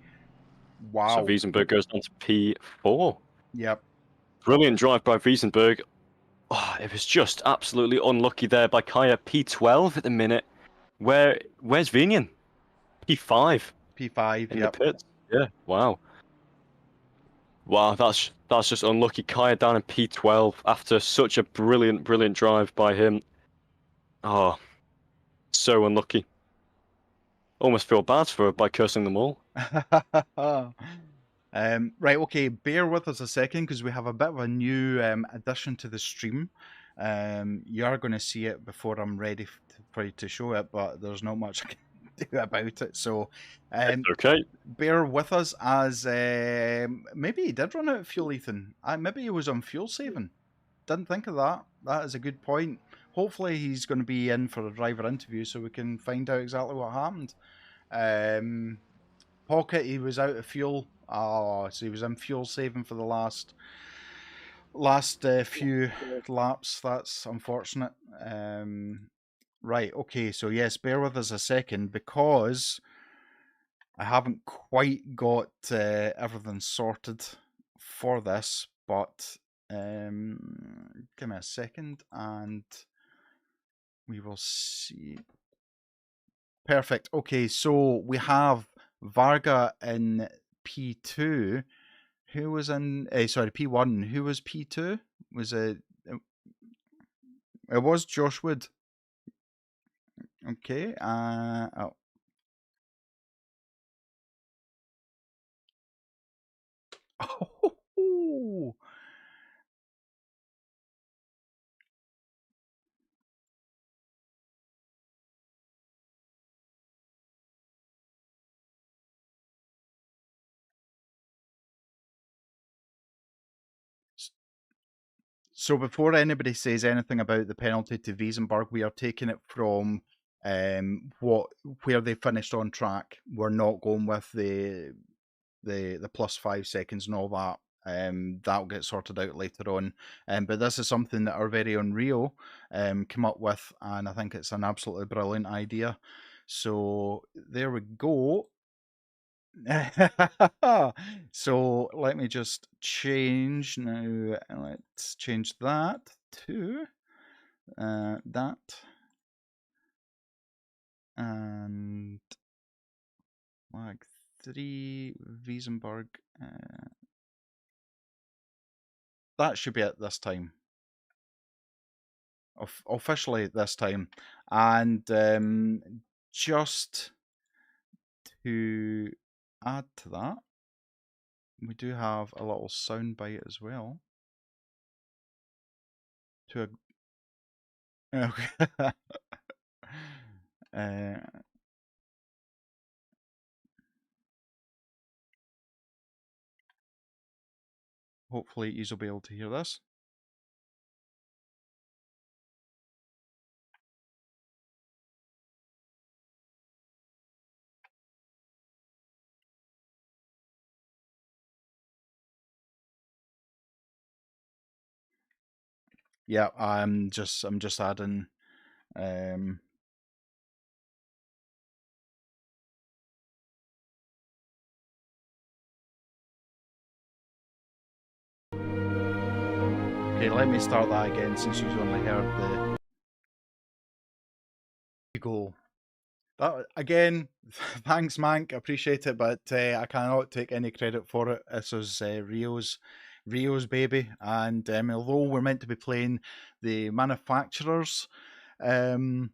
Wow. Wiesenberg goes down to P4. Yep. Brilliant drive by Wiesenberg. Oh, it was just absolutely unlucky there by Kaya. P12 at the minute. Where's Vinian? P5 P5, in the yep. pits. Yeah, wow. Wow, that's just unlucky. Kaya down in P12 after such a brilliant drive by him. Oh, so unlucky. Almost feel bad for her by cursing them all. Right, okay, bear with us a second because we have a bit of a new addition to the stream. You are going to see it before I'm ready for you to show it, but there's not much I can do about it. So Okay. bear with us as maybe he did run out of fuel, Ethan. Maybe he was on fuel saving. Didn't think of that. That is a good point. Hopefully he's going to be in for a driver interview so we can find out exactly what happened. Pocket, he was out of fuel. Oh, so he was in fuel saving for the last few laps. That's unfortunate. Right, okay, so yes, bear with us a second because I haven't quite got everything sorted for this, but give me a second and we will see. Perfect. Okay, so we have Varga in P2. Who was in? Sorry, P1. Who was P2? Was it? It was Josh Wood. Okay. Oh. Oh. So before anybody says anything about the penalty to Wiesenberg, we are taking it from where they finished on track. We're not going with the plus 5 seconds and all that. That'll get sorted out later on. But this is something that our very own Rio came up with, and I think it's an absolutely brilliant idea. So there we go. So let me just change now. Let's change that to that and flag 3 Wiesenberg. That should be it this time. Officially this time. And just to add to that, we do have a little sound bite as well. To a hopefully you'll be able to hear this. Yeah, I'm just adding okay, let me start that again since you've only heard the go. That again, thanks, Mank. Appreciate it, but I cannot take any credit for it. This was Rio's baby, and although we're meant to be playing the manufacturers, Um,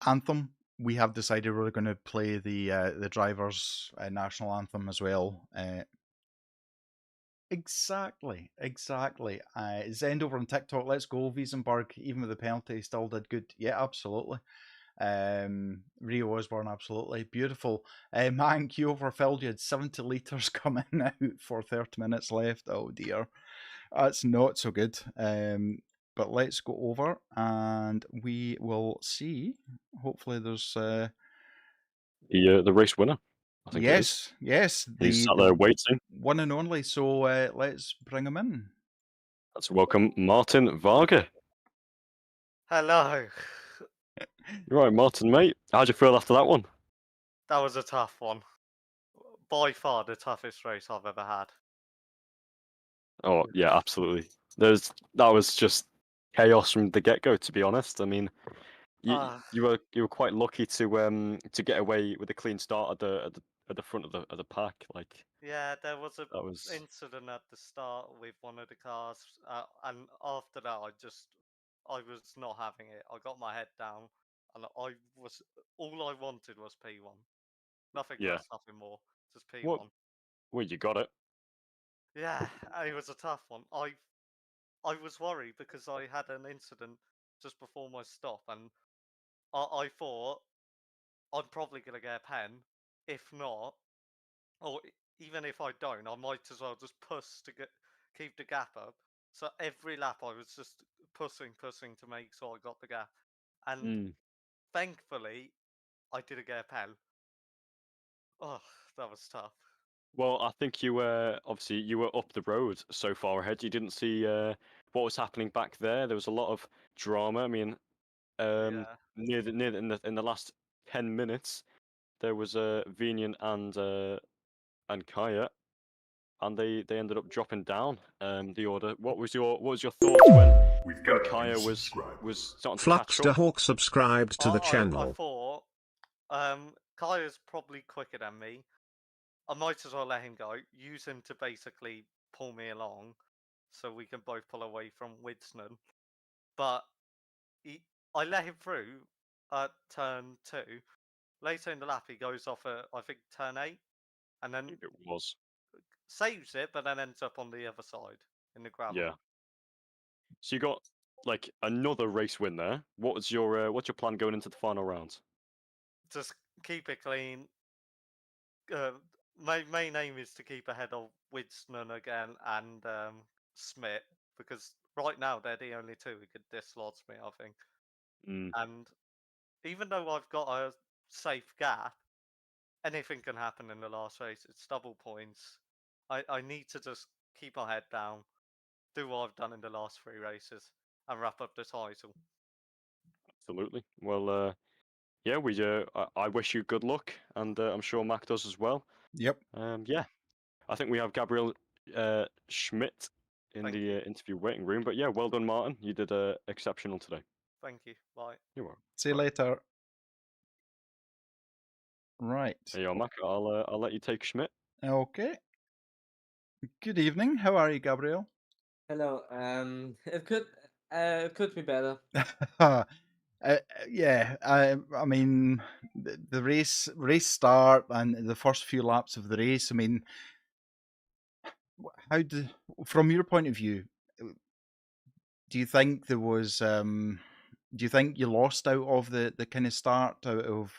Anthem. We have decided we're going to play the drivers' national anthem as well. Exactly. Zend over on TikTok. Let's go, Wiesenberg. Even with the penalty, still did good. Yeah, absolutely. Rio Osborne, absolutely beautiful. Man, Q overfilled. You had 70 litres coming out for 30 minutes left. Oh dear, that's not so good. But let's go over and we will see. Hopefully, there's The race winner, I think it is. yes, He's the sat there waiting. one and only. So let's bring him in. Let's welcome Martin Varga. Hello. You're right, Martin, mate. How'd you feel after that one? That was a tough one. By far the toughest race I've ever had. Oh yeah, absolutely. That was just chaos from the get-go. To be honest, I mean, you were quite lucky to get away with a clean start at the front of the pack. Like Yeah, there was a that was incident at the start with one of the cars, and after that, I was not having it. I got my head down, and all I wanted was P1. Nothing yeah. less, nothing more. Just What? P1. Well, you got it. Yeah, it was a tough one. I was worried because I had an incident just before my stop, and I thought I'm probably gonna get a pen. If not, or even if I don't, I might as well just push to keep the gap up. So every lap I was just pushing to make sure I got the gap, and Mm. thankfully I didn't get a pen. Oh, that was tough. Well, I think you were obviously you were up the road so far ahead. You didn't see what was happening back there. There was a lot of drama. I mean, Yeah, in the last 10 minutes, there was Vinian and Kaya, and they ended up dropping down the order. What was your thoughts when Kaya was starting to catch Fluxter up? Hawk subscribed to the I channel. thought Kaya's probably quicker than me. I might as well let him go. Use him to basically pull me along, so we can both pull away from Widston. But I let him through at turn 2. Later in the lap, he goes off at, I think, turn 8, and then It was, saves it, but then ends up on the other side in the gravel. yeah. So you got like another race win there. What's your plan going into the final round? Just keep it clean. My main aim is to keep ahead of Widston again and Smith, because right now they're the only two who could dislodge me, I think. Mm, And even though I've got a safe gap, anything can happen in the last race. It's double points. I need to just keep my head down, do what I've done in the last 3 races, and wrap up the title. absolutely. Well, yeah, I wish you good luck, and I'm sure Mac does as well. Yep. Yeah, I think we have Gabriel Schmidt in Thank the you. interview waiting room. But yeah, well done, Martin. You did exceptional today. Thank you. Bye. You are. See you later. Right. There you are, Mac. I'll let you take Schmidt. Okay. Good evening. How are you, Gabriel? Hello. It could be better. Yeah, I mean, the race start and the first few laps of the race. I mean, from your point of view, do you think there was? Do you think you lost out of the kind of start out of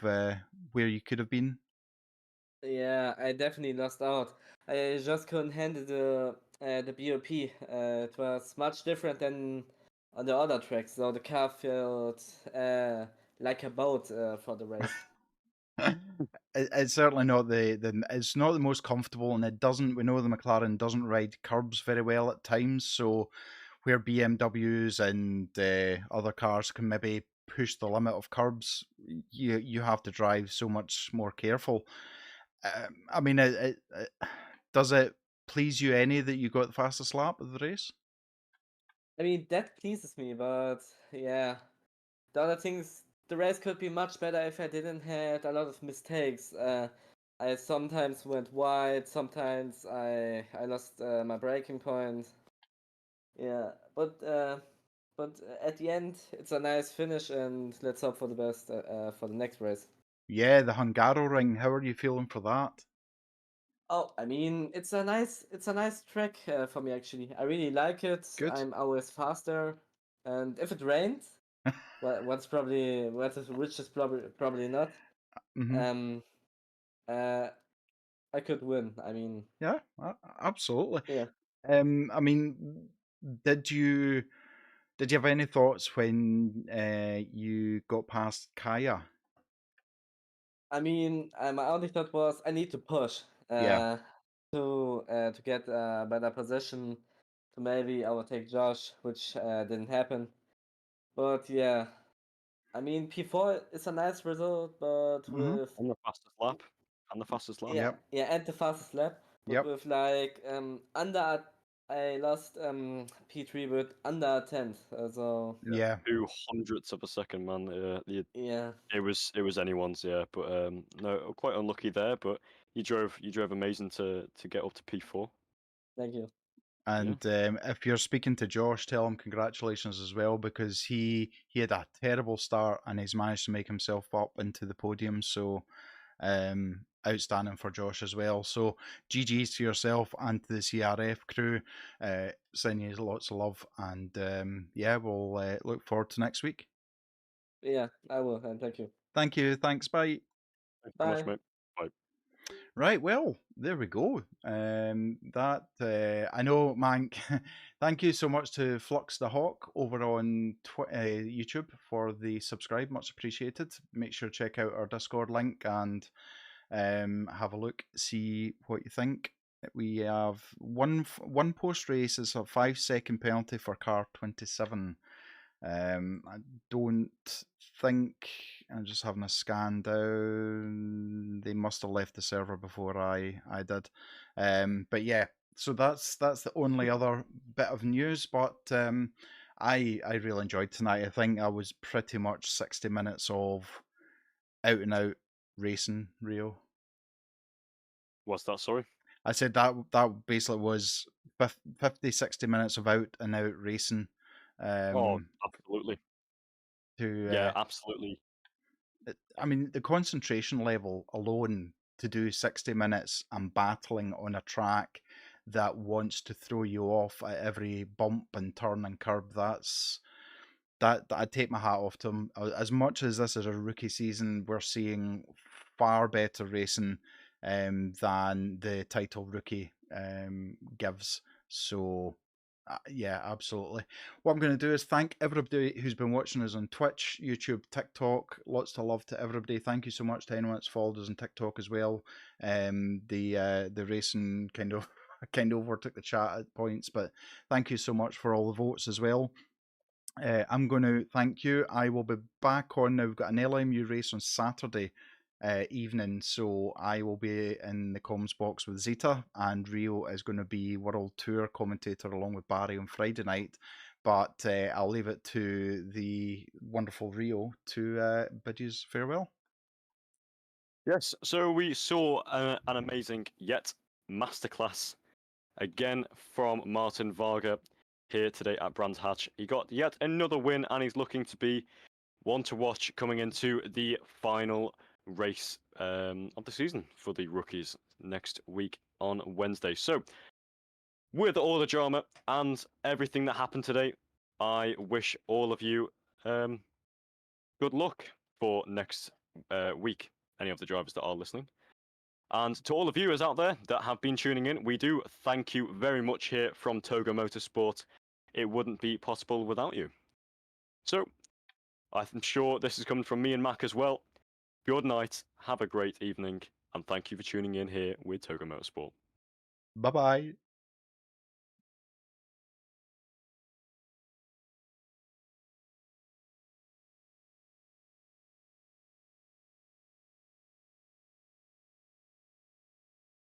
where you could have been? Yeah, I definitely lost out. I just couldn't handle the BOP. It was much different than on the other tracks. So the car felt like a boat for the race. It's certainly not it's not the most comfortable, and it doesn't. We know the McLaren doesn't ride curbs very well at times, so where BMWs and other cars can maybe push the limit of curbs, you have to drive so much more careful. I mean, does it please you any that you got the fastest lap of the race? I mean, that pleases me, but yeah, the other things, the race could be much better if I didn't had a lot of mistakes. I sometimes went wide, sometimes I lost my braking point. Yeah, but but at the end, it's a nice finish, and let's hope for the best for the next race. Yeah, the Hungaroring. How are you feeling for that? Oh, I mean, it's a nice track for me actually. I really like it. Good. I'm always faster, and if it rains, which is probably not. Hmm. Um, uh, I could win. I mean, Yeah, absolutely. yeah. I mean, did you have any thoughts when you got past Kaya? I mean, my only thought was I need to push Yeah. to get a better position to maybe overtake Josh, which didn't happen. But yeah, I mean P4 is a nice result, but Hmm. with On the fastest lap. And the fastest lap. yeah Yep. yeah and the fastest lap, but Yep. with like I lost P3 with under a tenth, so Yeah. 200ths of a second, man. yeah, It was anyone's, yeah. But no, quite unlucky there. But you drove amazing to get up to P4. thank you. And if you're speaking to Josh, tell him congratulations as well, because he had a terrible start and he's managed to make himself up into the podium. So outstanding for Josh as well. So GG's to yourself and to the CRF crew. Sending you lots of love, and yeah, we'll look forward to next week. Yeah, I will, and thank you. Thank you. Thanks. Bye. Thanks so much, Bye. mate. Bye. Right, well, there we go. I know, Mank. Thank you so much to Flux the Hawk over on YouTube for the subscribe. Much appreciated. Make sure to check out our Discord link and have a look, see what you think. We have one post race is a 5-second penalty for car 27. I don't think I'm just having a scan down. They must have left the server before I did. But yeah, so that's the only other bit of news. But I really enjoyed tonight. I think I was pretty much 60 minutes of out and out racing, Rio. What's that? Sorry. I said that basically was 50, 60 minutes of out and out racing. Oh, Um, absolutely. to Yeah, absolutely. I mean, the concentration level alone to do 60 minutes and battling on a track that wants to throw you off at every bump and turn and curb, that I'd take my hat off to him. As much as this is a rookie season, we're seeing far better racing than the title rookie gives. So, yeah, absolutely. What I'm going to do is thank everybody who's been watching us on Twitch, YouTube, TikTok. Lots of love to everybody. Thank you so much to anyone that's followed us on TikTok as well. The racing kind of overtook the chat at points, but thank you so much for all the votes as well. I'm going to thank you. I will be back on now. We've got an LMU race on Saturday evening, so I will be in the comms box with Zeta, and Rio is going to be World Tour commentator along with Barry on Friday night. But I'll leave it to the wonderful Rio to bid you farewell. Yes, so we saw an amazing yet masterclass again from Martin Varga here today at Brands Hatch. He got yet another win, and he's looking to be one to watch coming into the final race of the season for the rookies next week on Wednesday. So, with all the drama and everything that happened today, I wish all of you good luck for next week, any of the drivers that are listening. And to all the viewers out there that have been tuning in, we do thank you very much here from Togo Motorsport. It wouldn't be possible without you. So, I'm sure this is coming from me and Mac as well. Good night, have a great evening, and thank you for tuning in here with Togo Motorsport. Bye bye.